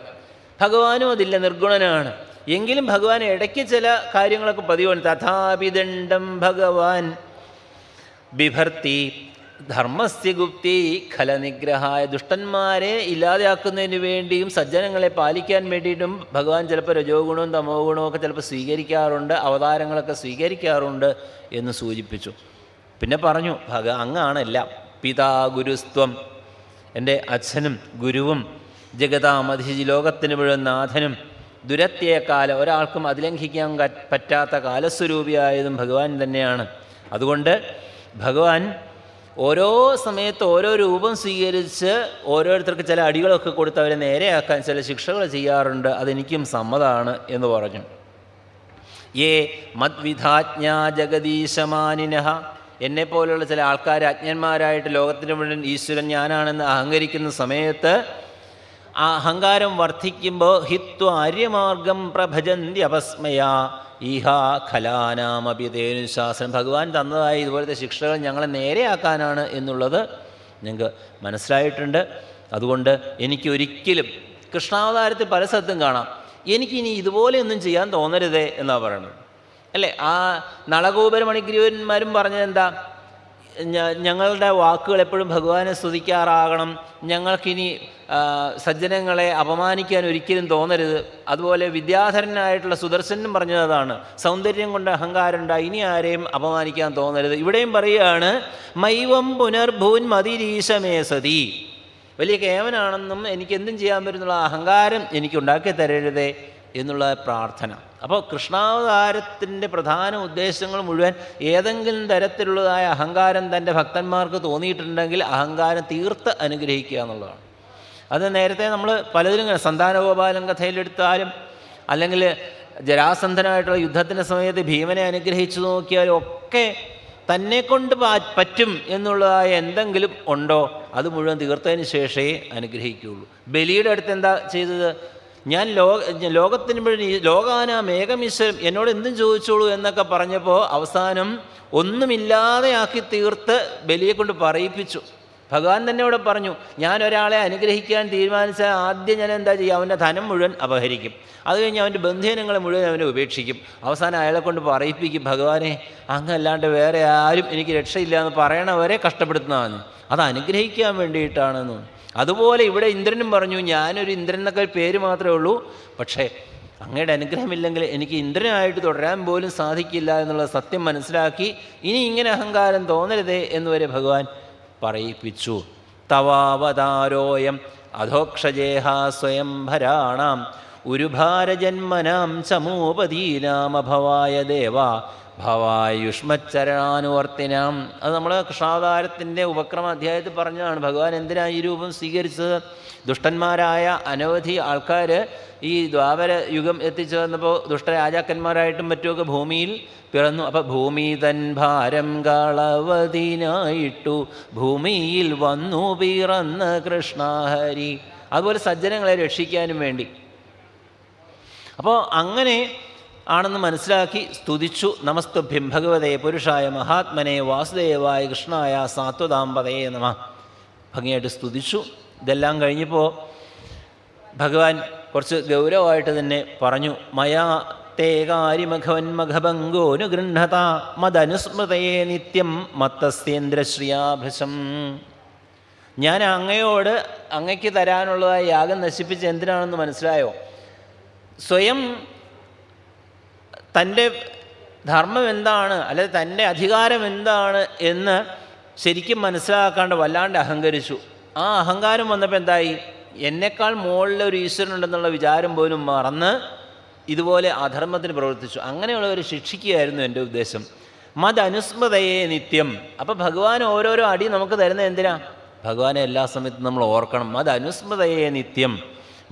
ഭഗവാനും അതില്ല, നിർഗുണനാണ്. എങ്കിലും ഭഗവാൻ ഇടയ്ക്ക് ചില കാര്യങ്ങളൊക്കെ പതിവാണ്. തഥാപിദണ്ഡം ഭഗവാൻ ബിഭർത്തി ധർമ്മസ്യ ഗുപ്തി ഖലനിഗ്രഹായ. ദുഷ്ടന്മാരെ ഇല്ലാതെയാക്കുന്നതിന് വേണ്ടിയും സജ്ജനങ്ങളെ പാലിക്കാൻ വേണ്ടിയിട്ടും ഭഗവാൻ ചിലപ്പോൾ രജോ ഗുണവും തമോ ഗുണവും ഒക്കെ ചിലപ്പോൾ സ്വീകരിക്കാറുണ്ട്, അവതാരങ്ങളൊക്കെ സ്വീകരിക്കാറുണ്ട് എന്ന് സൂചിപ്പിച്ചു. പിന്നെ പറഞ്ഞു അങ്ങാണ് എല്ലാം. പിതാ ഗുരുസ്ത്വം, എൻ്റെ അച്ഛനും ഗുരുവും, ജഗതാമധി ലോകത്തിന് മുഴുവൻ നാഥനും, ദുരത്യകാല ഒരാൾക്കും അതിലംഘിക്കാൻ പറ്റാത്ത കാലസ്വരൂപിയായതും ഭഗവാൻ തന്നെയാണ്. അതുകൊണ്ട് ഭഗവാൻ ഓരോ സമയത്ത് ഓരോ രൂപം സ്വീകരിച്ച് ഓരോരുത്തർക്ക് ചില അടികളൊക്കെ കൊടുത്ത് അവരെ നേരെയാക്കാൻ ചില ശിക്ഷകൾ ചെയ്യാറുണ്ട്. അതെനിക്കും സമ്മതമാണ് എന്ന് പറഞ്ഞു. യേ മദ്വിധാജ്ഞാ ജഗദീശമാനിനഃ. എന്നെപ്പോലുള്ള ചില ആൾക്കാർ അജ്ഞന്മാരായിട്ട് ലോകത്തിന് മുഴുവൻ ഈശ്വരൻ ഞാനാണെന്ന് അഹങ്കരിക്കുന്ന സമയത്ത് ആ അഹങ്കാരം വർദ്ധിക്കുമ്പോൾ ഹിത്വ ആര്യമാർഗം പ്രഭജന്തി അപസ്മയാ ഈഹാ ഖലാനാമപിതേനുശാസനം. ഭഗവാൻ തന്നതായി ഇതുപോലത്തെ ശിക്ഷകൾ ഞങ്ങളെ നേരെയാക്കാനാണ് എന്നുള്ളത് ഞങ്ങൾക്ക് മനസ്സിലായിട്ടുണ്ട്. അതുകൊണ്ട് എനിക്കൊരിക്കലും കൃഷ്ണാവതാരത്തിൽ പല സ്ഥലത്തും കാണാം, എനിക്കിനി ഇതുപോലെയൊന്നും ചെയ്യാൻ തോന്നരുതേ എന്നാണ് പറയുന്നത്. അല്ലേ? ആ നളഗോപുര മണിഗ്രീവന്മാരും പറഞ്ഞത് എന്താ? ഞങ്ങളുടെ വാക്കുകൾ എപ്പോഴും ഭഗവാനെ സ്തുതിക്കാറാകണം, ഞങ്ങൾക്കിനി സജ്ജനങ്ങളെ അപമാനിക്കാൻ ഒരിക്കലും തോന്നരുത്. അതുപോലെ വിദ്യാധരനായിട്ടുള്ള സുദർശനും പറഞ്ഞതാണ്, സൗന്ദര്യം കൊണ്ട് അഹങ്കാരം ഉണ്ടായി ഇനി ആരെയും അപമാനിക്കാൻ തോന്നരുത്. ഇവിടെയും പറയുകയാണ് മൈവം പുനർഭൂൻ മതിരീശമേ സതി. വലിയ കേവനാണെന്നും എനിക്കെന്തും ചെയ്യാൻ പറ്റുന്നുള്ള അഹങ്കാരം എനിക്കുണ്ടാക്കി തരരുതേ എന്നുള്ള പ്രാർത്ഥന. അപ്പോൾ കൃഷ്ണാവതാരത്തിൻ്റെ പ്രധാന ഉദ്ദേശങ്ങൾ മുഴുവൻ ഏതെങ്കിലും തരത്തിലുള്ളതായ അഹങ്കാരം തൻ്റെ ഭക്തന്മാർക്ക് തോന്നിയിട്ടുണ്ടെങ്കിൽ അഹങ്കാരം തീർത്ത് അനുഗ്രഹിക്കുക എന്നുള്ളതാണ്. അത് നേരത്തെ നമ്മൾ പലതിലും സന്താനഗോപാലൻ കഥയിലെടുത്താലും അല്ലെങ്കിൽ ജരാസന്ധനായിട്ടുള്ള യുദ്ധത്തിൻ്റെ സമയത്ത് ഭീമനെ അനുഗ്രഹിച്ചു നോക്കിയാലും ഒക്കെ തന്നെക്കൊണ്ട് പറ്റും എന്നുള്ളതായ എന്തെങ്കിലും ഉണ്ടോ അത് മുഴുവൻ തീർത്തതിന് ശേഷമേ അനുഗ്രഹിക്കുകയുള്ളൂ. ബലിയുടെ അടുത്ത് എന്താ ചെയ്തത്? ഞാൻ ലോകത്തിന് മുഴുവൻ ലോകാനാം ഏകമീശ്വരം, എന്നോട് എന്തും ചോദിച്ചോളൂ എന്നൊക്കെ പറഞ്ഞപ്പോൾ അവസാനം ഒന്നുമില്ലാതെ ആക്കി തീർത്ത് ബലിയെ കൊണ്ട് പറയിപ്പിച്ചു. ഭഗവാൻ തന്നെ ഇവിടെ പറഞ്ഞു, ഞാൻ ഒരാളെ അനുഗ്രഹിക്കാൻ തീരുമാനിച്ചാൽ ആദ്യം ഞാൻ എന്താ ചെയ്യുക? അവൻ്റെ ധനം മുഴുവൻ അപഹരിക്കും, അത് കഴിഞ്ഞ് അവൻ്റെ ബന്ധുജനങ്ങളെ മുഴുവൻ അവനെ ഉപേക്ഷിക്കും, അവസാനം അയാളെ കൊണ്ട് പറയിപ്പിക്കും, ഭഗവാനെ അങ്ങല്ലാണ്ട് വേറെ ആരും എനിക്ക് രക്ഷയില്ല എന്ന് പറയണവരെ കഷ്ടപ്പെടുത്തുന്നതാണ്, അത് അനുഗ്രഹിക്കാൻ വേണ്ടിയിട്ടാണെന്ന്. അതുപോലെ ഇവിടെ ഇന്ദ്രനും പറഞ്ഞു, ഞാനൊരു ഇന്ദ്രൻ എന്നൊക്കെ പേര് മാത്രമേ ഉള്ളൂ, പക്ഷേ അങ്ങയുടെ അനുഗ്രഹമില്ലെങ്കിൽ എനിക്ക് ഇന്ദ്രനായിട്ട് തുടരാൻ പോലും സാധിക്കില്ല എന്നുള്ള സത്യം മനസ്സിലാക്കി ഇനി ഇങ്ങനെ അഹങ്കാരം തോന്നരുതേ എന്നുവരെ ഭഗവാൻ പറയിപ്പിച്ചു. തവാവതാരോയം അധോക്ഷജേഹ സ്വയംഭരാണാം ഉരുഭാരജന്മനാം ചമൂപതീനാമഭവായ ദേവ ഭവായുഷ്മച്ചരണാനുവർത്തിനാം. അത് നമ്മൾ കൃഷ്ണാവതാരത്തിൻ്റെ ഉപക്രമ അധ്യായത്തിൽ പറഞ്ഞതാണ്. ഭഗവാൻ എന്തിനാണ് ഈ രൂപം സ്വീകരിച്ചത്? ദുഷ്ടന്മാരായ അനവധി ആൾക്കാർ ഈ ദ്വാപര യുഗം എത്തിച്ചേർന്നപ്പോൾ ദുഷ്ടരാജാക്കന്മാരായിട്ടും മറ്റുമൊക്കെ ഭൂമിയിൽ പിറന്നു. അപ്പം ഭൂമി തൻ ഭാരം കളവതിനായിട്ടു ഭൂമിയിൽ വന്നു പിറന്ന കൃഷ്ണഹരി. അതുപോലെ സജ്ജനങ്ങളെ രക്ഷിക്കാനും വേണ്ടി. അപ്പോൾ അങ്ങനെ ആണെന്ന് മനസ്സിലാക്കി സ്തുതിച്ചു. നമസ്തുഭ്യം ഭഗവതേ പുരുഷായ മഹാത്മനെ വാസുദേവായ കൃഷ്ണായ സാത്വതാമ്പതേ നമ. ഭംഗിയായിട്ട് സ്തുതിച്ചു. ഇതെല്ലാം കഴിഞ്ഞപ്പോൾ ഭഗവാൻ കുറച്ച് ഗൗരവമായിട്ട് തന്നെ പറഞ്ഞു, മയാ തേ കാര്യമഘവന്മഘഭംഗോനുഗൃഹത മദനുസ്മൃതയെ നിത്യം മത്തസ്യേന്ദ്രശ്രിയാഭൃശം. ഞാൻ അങ്ങയോട് അങ്ങയ്ക്ക് തരാനുള്ളതായ യാഗം നശിപ്പിച്ച് എന്തിനാണെന്ന് മനസ്സിലായോ? സ്വയം തൻ്റെ ധർമ്മം എന്താണ്, അല്ലെങ്കിൽ തൻ്റെ അധികാരം എന്താണ് എന്ന് ശരിക്കും മനസ്സിലാക്കാണ്ട് വല്ലാണ്ട് അഹങ്കരിച്ചു. ആ അഹങ്കാരം വന്നപ്പോൾ എന്തായി, എന്നേക്കാൾ മുകളിലൊരു ഈശ്വരനുണ്ടെന്നുള്ള വിചാരം പോലും മറന്ന് ഇതുപോലെ അധർമ്മത്തിന് പ്രവർത്തിച്ചു. അങ്ങനെയുള്ളവർ ശിക്ഷിക്കുകയായിരുന്നു എൻ്റെ ഉദ്ദേശം. മദനുസ്മൃതയെ നിത്യം. അപ്പോൾ ഭഗവാൻ ഓരോരോ അടി നമുക്ക് തരുന്നത് എന്തിനാ? ഭഗവാനെ എല്ലാ സമയത്തും നമ്മൾ ഓർക്കണം. മദനുസ്മൃതയെ നിത്യം.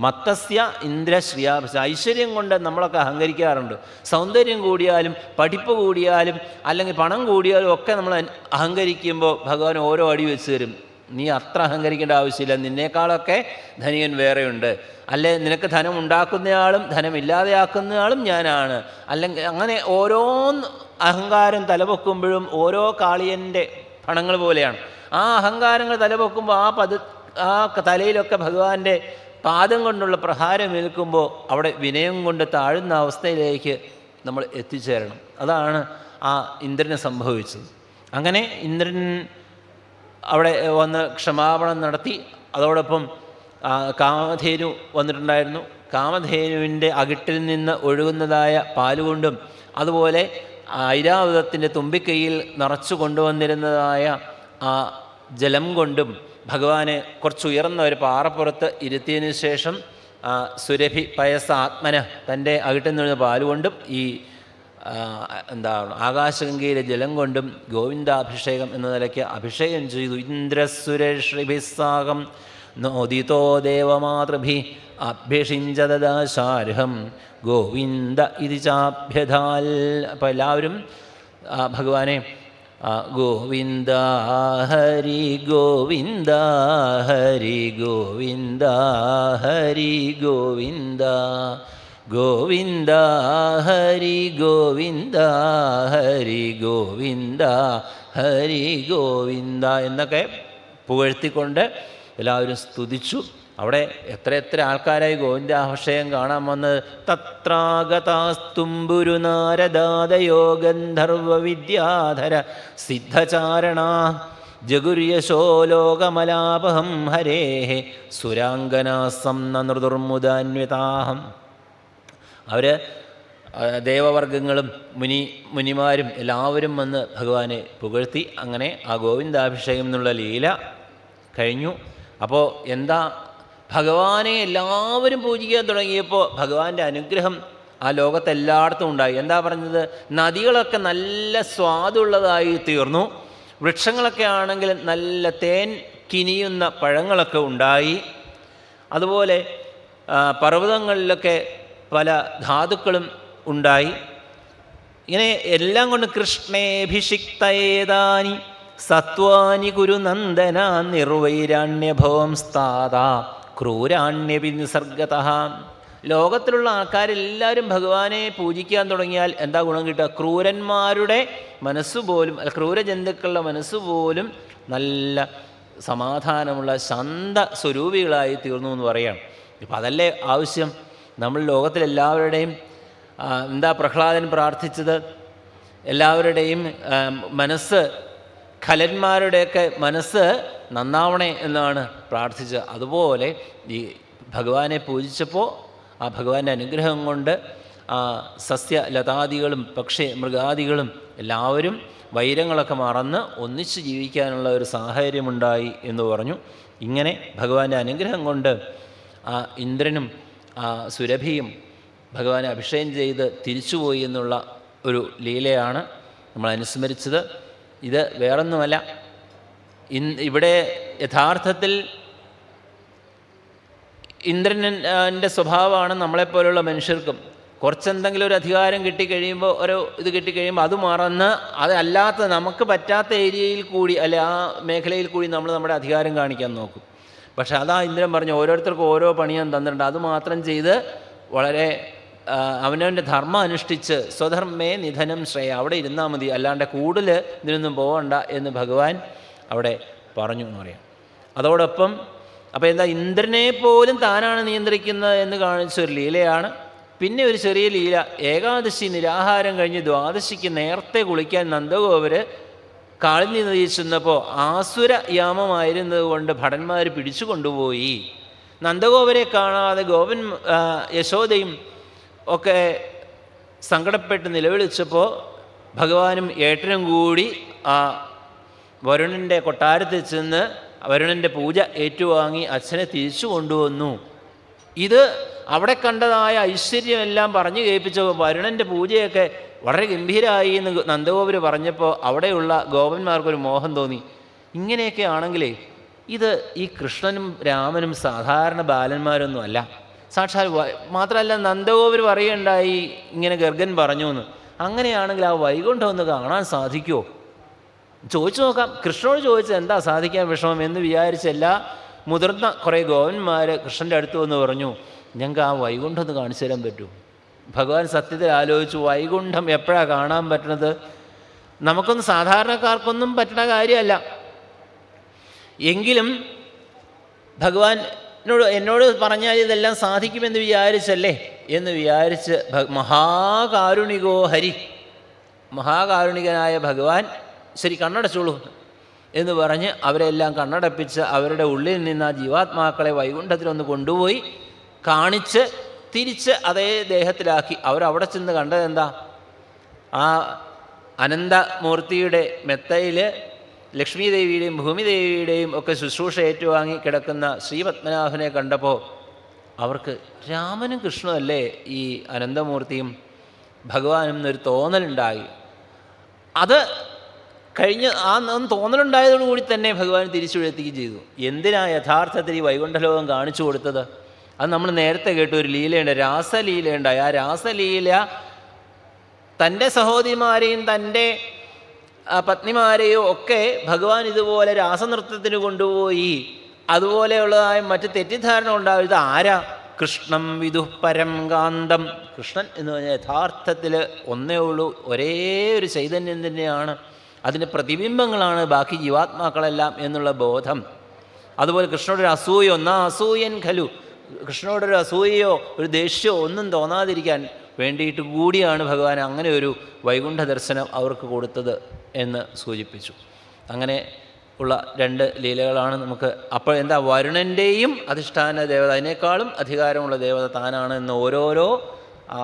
മത്തസ്യ ഇന്ദ്രശ്രിയാഭിഷ. ഐശ്വര്യം കൊണ്ട് നമ്മളൊക്കെ അഹങ്കരിക്കാറുണ്ട്. സൗന്ദര്യം കൂടിയാലും പഠിപ്പ് കൂടിയാലും അല്ലെങ്കിൽ പണം കൂടിയാലും ഒക്കെ നമ്മൾ അഹങ്കരിക്കുമ്പോൾ ഭഗവാൻ ഓരോ അടി വെച്ച് തരും. നീ അത്ര അഹങ്കരിക്കേണ്ട ആവശ്യമില്ല, നിന്നേക്കാളൊക്കെ ധനികൻ വേറെയുണ്ട്, അല്ലെ നിനക്ക് ധനം ഉണ്ടാക്കുന്നയാളും ധനമില്ലാതെയാക്കുന്നയാളും ഞാനാണ്, അല്ലെങ്കിൽ അങ്ങനെ ഓരോ അഹങ്കാരം തലപൊക്കുമ്പോഴും ഓരോ കാളിയൻ്റെ പണങ്ങൾ പോലെയാണ്. ആ അഹങ്കാരങ്ങൾ തലപൊക്കുമ്പോൾ ആ തലയിലൊക്കെ ഭഗവാന്റെ പാദം കൊണ്ടുള്ള പ്രഹാരം ഏൽക്കുമ്പോൾ അവിടെ വിനയം കൊണ്ട് താഴുന്ന അവസ്ഥയിലേക്ക് നമ്മൾ എത്തിച്ചേരണം. അതാണ് ആ ഇന്ദ്രന് സംഭവിച്ചത്. അങ്ങനെ ഇന്ദ്രൻ അവിടെ വന്ന് ക്ഷമാപണം നടത്തി. അതോടൊപ്പം കാമധേനു വന്നിട്ടുണ്ടായിരുന്നു. കാമധേനുവിൻ്റെ അകിട്ടിൽ നിന്ന് ഒഴുകുന്നതായ പാലുകൊണ്ടും അതുപോലെ ഐരാവതത്തിൻ്റെ തുമ്പിക്കൈയിൽ നിറച്ചു കൊണ്ടുവന്നിരുന്നതായ ആ ജലം കൊണ്ടും ഭഗവാനെ കുറച്ചുയർന്ന ഒരു പാറപ്പുറത്ത് ഇരുത്തിയതിനു ശേഷം സുരഭി പയസ ആത്മന തൻ്റെ അകിട്ടിൽ നിന്ന് പാലുകൊണ്ടും ഈ ആകാശഗംഗയിലെ ജലം കൊണ്ടും ഗോവിന്ദാഭിഷേകം എന്ന നിലയ്ക്ക് അഭിഷേകം ചെയ്തു. ഇന്ദ്രസുരേഷ്ഭിസ്സാകം നോദിതോ ദേവമാതൃഭി അഭ്യഷിഞ്ചദാശാർഹം ഗോവിന്ദ ഇതി ചാഭ്യധാൽ. അപ്പോൾ എല്ലാവരും ഭഗവാനെ ഗോവിന്ദ ഹരി ഗോവിന്ദ ഹരി ഗോവിന്ദ ഹരി ഗോവിന്ദ ഗോവിന്ദ ഹരി ഗോവിന്ദ ഹരി ഗോവിന്ദ ഹരി ഗോവിന്ദ എന്നൊക്കെ പുകഴ്ത്തിക്കൊണ്ട് എല്ലാവരും സ്തുതിച്ചു. അവിടെ എത്ര ആൾക്കാരായി ഗോവിന്ദാഭിഷേകം കാണാൻ വന്നത്. തത്രാഗതാസ്തുംബുരു നാരദാദയോ ഗന്ധർവ വിദ്യാധര സിദ്ധചാരണ ജഗുര്യശോ ലോകമലാപഹം ഹരേ സുരാംഗനാസം നൃതുർമുദാന്വിതാഹം. അവർ ദേവവർഗങ്ങളും മുനിമാരും എല്ലാവരും വന്ന് ഭഗവാനെ പുകഴ്ത്തി. അങ്ങനെ ആ ഗോവിന്ദാഭിഷേകം എന്നുള്ള ലീല കഴിഞ്ഞു. അപ്പോൾ എന്താ, ഭഗവാനെ എല്ലാവരും പൂജിക്കാൻ തുടങ്ങിയപ്പോൾ ഭഗവാന്റെ അനുഗ്രഹം ആ ലോകത്തെല്ലായിടത്തും ഉണ്ടായി. എന്താ പറഞ്ഞത്? നദികളൊക്കെ നല്ല സ്വാദുള്ളതായി തീർന്നു. വൃക്ഷങ്ങളൊക്കെ ആണെങ്കിൽ നല്ല തേൻ കിനിയുന്ന പഴങ്ങളൊക്കെ ഉണ്ടായി. അതുപോലെ പർവ്വതങ്ങളിലൊക്കെ പല ധാതുക്കളും ഉണ്ടായി. ഇങ്ങനെ എല്ലാം കൊണ്ട് കൃഷ്ണേഭിഷിക്തയേതാനി സത്വാനി കുരുനന്ദന നിർവൈരാണ്യഭവം സ്ഥാത ക്രൂരാണ്യപി നിസർഗതഃ. ലോകത്തിലുള്ള ആൾക്കാരെല്ലാവരും ഭഗവാനെ പൂജിക്കാൻ തുടങ്ങിയാൽ എന്താ ഗുണം കിട്ടുക? ക്രൂരന്മാരുടെ മനസ്സുപോലും, ക്രൂരജന്തുക്കളുടെ മനസ്സുപോലും നല്ല സമാധാനമുള്ള ശാന്ത സ്വരൂപികളായി തീർന്നു എന്ന് പറയാം. ഇപ്പം അതല്ലേ ആവശ്യം. നമ്മൾ ലോകത്തിലെല്ലാവരുടെയും എന്താ പ്രഹ്ലാദൻ പ്രാർത്ഥിച്ചത്? എല്ലാവരുടെയും മനസ്സ്, ഖലന്മാരുടെയൊക്കെ മനസ്സ് നന്നാവണേ എന്നാണ് പ്രാർത്ഥിച്ചത്. അതുപോലെ ഈ ഭഗവാനെ പൂജിച്ചപ്പോൾ ആ ഭഗവാന്റെ അനുഗ്രഹം കൊണ്ട് സസ്യലതാദികളും പക്ഷി മൃഗാദികളും എല്ലാവരും വൈരങ്ങളൊക്കെ മറന്ന് ഒന്നിച്ച് ജീവിക്കാനുള്ള ഒരു സാഹചര്യമുണ്ടായി എന്ന് പറഞ്ഞു. ഇങ്ങനെ ഭഗവാന്റെ അനുഗ്രഹം കൊണ്ട് ആ ഇന്ദ്രനും ആ സുരഭിയും ഭഗവാനെ അഭിഷേകം ചെയ്ത് തിരിച്ചുപോയി എന്നുള്ള ഒരു ലീലയാണ് നമ്മൾ അനുസ്മരിച്ചത്. ഇത് വേറൊന്നുമല്ല, ഇവിടെ യഥാർത്ഥത്തിൽ ഇന്ദ്രൻ്റെ സ്വഭാവമാണ് നമ്മളെപ്പോലുള്ള മനുഷ്യർക്കും. കുറച്ചെന്തെങ്കിലും ഒരു അധികാരം കിട്ടിക്കഴിയുമ്പോൾ, ഒരു ഇത് കിട്ടിക്കഴിയുമ്പോൾ അത് മറന്ന് അതല്ലാത്ത നമുക്ക് പറ്റാത്ത ഏരിയയിൽ കൂടി അല്ലെ ആ മേഖലയിൽ കൂടി നമ്മൾ നമ്മുടെ അധികാരം കാണിക്കാൻ നോക്കും. പക്ഷെ അതാ ഇന്ദ്രൻ പറഞ്ഞു, ഓരോരുത്തർക്കും ഓരോ പണിയാൻ തന്നിട്ടുണ്ട്, അതുമാത്രം ചെയ്ത് വളരെ അവനവൻ്റെ ധർമ്മം അനുഷ്ഠിച്ച് സ്വധർമ്മേ നിധനം ശ്രേയ, അവിടെ ഇരുന്നാൽ മതി, അല്ലാണ്ട് കൂടുതൽ ഇതിനൊന്നും പോകണ്ട എന്ന് ഭഗവാൻ അവിടെ പറഞ്ഞു എന്ന് പറയാം. അതോടൊപ്പം അപ്പോൾ എന്താ, ഇന്ദ്രനെ പോലും താനാണ് നിയന്ത്രിക്കുന്നത് എന്ന് കാണിച്ചൊരു ലീലയാണ്. പിന്നെ ഒരു ചെറിയ ലീല, ഏകാദശി നിരാഹാരം കഴിഞ്ഞ് ദ്വാദശിക്ക് നേരത്തെ കുളിക്കാൻ നന്ദഗോപർ കാളിന്തി നദിയിൽ ചെന്നപ്പോൾ ആസുര യാമമായിരുന്നത് കൊണ്ട് ഭടന്മാർ പിടിച്ചു കൊണ്ടുപോയി. നന്ദഗോപരെ കാണാതെ ഗോപൻ യശോദയും ഒക്കെ സങ്കടപ്പെട്ട് നിലവിളിച്ചപ്പോൾ ഭഗവാനും ഏട്ടനും കൂടി ആ വരുണൻ്റെ കൊട്ടാരത്തിൽ ചെന്ന് വരുണൻ്റെ പൂജ ഏറ്റുവാങ്ങി അച്ഛനെ തിരിച്ചു കൊണ്ടുവന്നു. ഇത് അവിടെ കണ്ടതായ ഐശ്വര്യമെല്ലാം പറഞ്ഞു കേൾപ്പിച്ചപ്പോൾ വരുണൻ്റെ പൂജയൊക്കെ വളരെ ഗംഭീരമായി എന്ന് നന്ദഗോപർ പറഞ്ഞപ്പോൾ അവിടെയുള്ള ഗോപന്മാർക്കൊരു മോഹം തോന്നി. ഇങ്ങനെയൊക്കെ ആണെങ്കിലേ ഇത് ഈ കൃഷ്ണനും രാമനും സാധാരണ ബാലന്മാരൊന്നും അല്ല, സാക്ഷാൽ മാത്രമല്ല നന്ദഗോപർ പറയുകയുണ്ടായി ഇങ്ങനെ ഗർഗൻ പറഞ്ഞു എന്ന്. അങ്ങനെയാണെങ്കിൽ ആ വൈകുണ്ഠം ഒന്ന് കാണാൻ സാധിക്കുമോ? ചോദിച്ചു നോക്കാം. കൃഷ്ണനോട് ചോദിച്ചത് എന്താ സാധിക്കാൻ വിഷമം എന്ന് വിചാരിച്ച എല്ലാ മുതിർന്ന കുറേ ഗോപന്മാർ കൃഷ്ണൻ്റെ അടുത്ത് വന്ന് പറഞ്ഞു, ഞങ്ങൾക്ക് ആ വൈകുണ്ഠം ഒന്ന് കാണിച്ചു തരാൻ പറ്റുമോ? ഭഗവാൻ സത്യത്തിൽ ആലോചിച്ചു, വൈകുണ്ഠം എപ്പോഴാണ് കാണാൻ പറ്റുന്നത്? നമുക്കൊന്നും സാധാരണക്കാർക്കൊന്നും പറ്റുന്ന കാര്യമല്ല. എങ്കിലും ഭഗവാൻ എന്നോട് പറഞ്ഞാൽ ഇതെല്ലാം സാധിക്കുമെന്ന് വിചാരിച്ചല്ലേ എന്ന് വിചാരിച്ച് മഹാകാരുണികോ ഹരി, മഹാകാരുണികനായ ഭഗവാൻ ശരി കണ്ണടച്ചോളൂ എന്ന് പറഞ്ഞ് അവരെല്ലാം കണ്ണടപ്പിച്ച് അവരുടെ ഉള്ളിൽ നിന്ന് ആ ജീവാത്മാക്കളെ വൈകുണ്ഠത്തിലൊന്ന് കൊണ്ടുപോയി കാണിച്ച് തിരിച്ച് അതേ ദേഹത്തിലാക്കി. അവരവിടെ ചെന്ന് കണ്ടതെന്താ? ആ അനന്തമൂർത്തിയുടെ മെത്തയിൽ ലക്ഷ്മീദേവിയുടെയും ഭൂമിദേവിയുടെയും ഒക്കെ ശുശ്രൂഷ ഏറ്റുവാങ്ങി കിടക്കുന്ന ശ്രീപത്മനാഭനെ കണ്ടപ്പോൾ അവർക്ക് രാമനും കൃഷ്ണനും അല്ലേ ഈ അനന്തമൂർത്തിയും ഭഗവാനും എന്നൊരു തോന്നലുണ്ടായി. അത് കഴിഞ്ഞ് ആ തോന്നലുണ്ടായതോടുകൂടി തന്നെ ഭഗവാൻ തിരിച്ചു എത്തുകയും ചെയ്തു. എന്തിനാ യഥാർത്ഥത്തിൽ ഈ വൈകുണ്ഠലോകം കാണിച്ചു കൊടുത്തത്? അത് നമ്മൾ നേരത്തെ കേട്ട ഒരു ലീലയുണ്ട്, രാസലീലയുണ്ടായി. ആ രാസലീല തൻ്റെ സഹോദരിമാരെയും തൻ്റെ പത്നിമാരെയോ ഒക്കെ ഭഗവാൻ ഇതുപോലെ രാസനൃത്തത്തിന് കൊണ്ടുപോയി. അതുപോലെയുള്ളതായ മറ്റ് തെറ്റിദ്ധാരണ ഉണ്ടാവും. ഇത് ആരാ? കൃഷ്ണം വിദുഃപരം കാന്തം. കൃഷ്ണൻ എന്ന് പറഞ്ഞാൽ യഥാർത്ഥത്തിൽ ഒന്നേ ഉള്ളൂ, ഒരേ ഒരു ചൈതന്യം തന്നെയാണ്. അതിൻ്റെ പ്രതിബിംബങ്ങളാണ് ബാക്കി ജീവാത്മാക്കളെല്ലാം എന്നുള്ള ബോധം. അതുപോലെ കൃഷ്ണനോടൊരു അസൂയ, ഒന്നാ അസൂയൻ ഖലു, കൃഷ്ണനോടൊരു അസൂയയോ ഒരു ദേഷ്യമോ ഒന്നും തോന്നാതിരിക്കാൻ വേണ്ടിയിട്ട് കൂടിയാണ് ഭഗവാൻ അങ്ങനെ ഒരു വൈകുണ്ഠ ദർശനം അവർക്ക് കൊടുത്തത് എന്ന് സൂചിപ്പിച്ചു. അങ്ങനെ ഉള്ള രണ്ട് ലീലകളാണ് നമുക്ക്. അപ്പോൾ എന്താ, വരുണൻ്റെയും അധിഷ്ഠാന ദേവത, അതിനേക്കാളും അധികാരമുള്ള ദേവത താനാണ് എന്ന് ഓരോരോ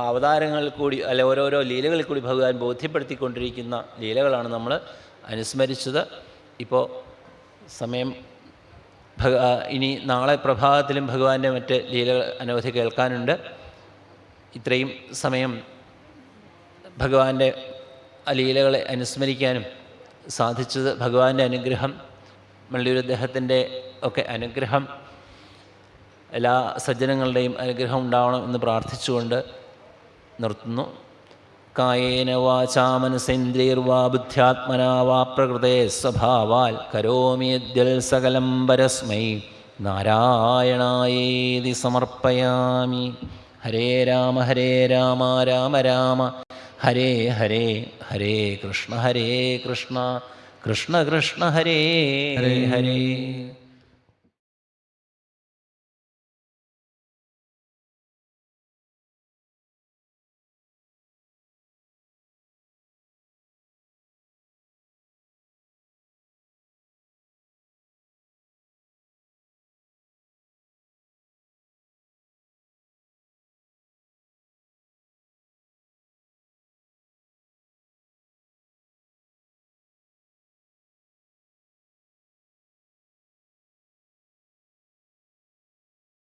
അവതാരങ്ങളിൽ കൂടി അല്ലെ ഓരോരോ ലീലകളിൽ കൂടി ഭഗവാൻ ബോധ്യപ്പെടുത്തിക്കൊണ്ടിരിക്കുന്ന ലീലകളാണ് നമ്മൾ അനുസ്മരിച്ചത്. ഇപ്പോൾ സമയം ഇനി നാളെ പ്രഭാതത്തിലും ഭഗവാന്റെ മറ്റ് ലീലകൾ അനവധി കേൾക്കാനുണ്ട്. ഇത്രയും സമയം ഭഗവാന്റെ ലീലകളെ അനുസ്മരിക്കാനും സാധിച്ചത് ഭഗവാന്റെ അനുഗ്രഹം, മള്ളിയൂർ അദ്ദേഹത്തിൻ്റെ ഒക്കെ അനുഗ്രഹം, എല്ലാ സജ്ജനങ്ങളുടെയും അനുഗ്രഹം ഉണ്ടാവണം എന്ന് പ്രാർത്ഥിച്ചുകൊണ്ട് നിർത്തുന്നു. കായേന വാചാ മനസേന്ദ്രിയർവാ ബുദ്ധ്യാത്മനാ വാ പ്രകൃതേ സ്വഭാവാൽ കരോമ്യദ്യൽ സകലം പരസ്മൈ നാരായണായേതി സമർപ്പയാമി. ഹരേ രാമ രാമ രാമ ഹരേ ഹരേ, ഹരേ കൃഷ്ണ കൃഷ്ണ കൃഷ്ണ ഹരേ ഹരേ.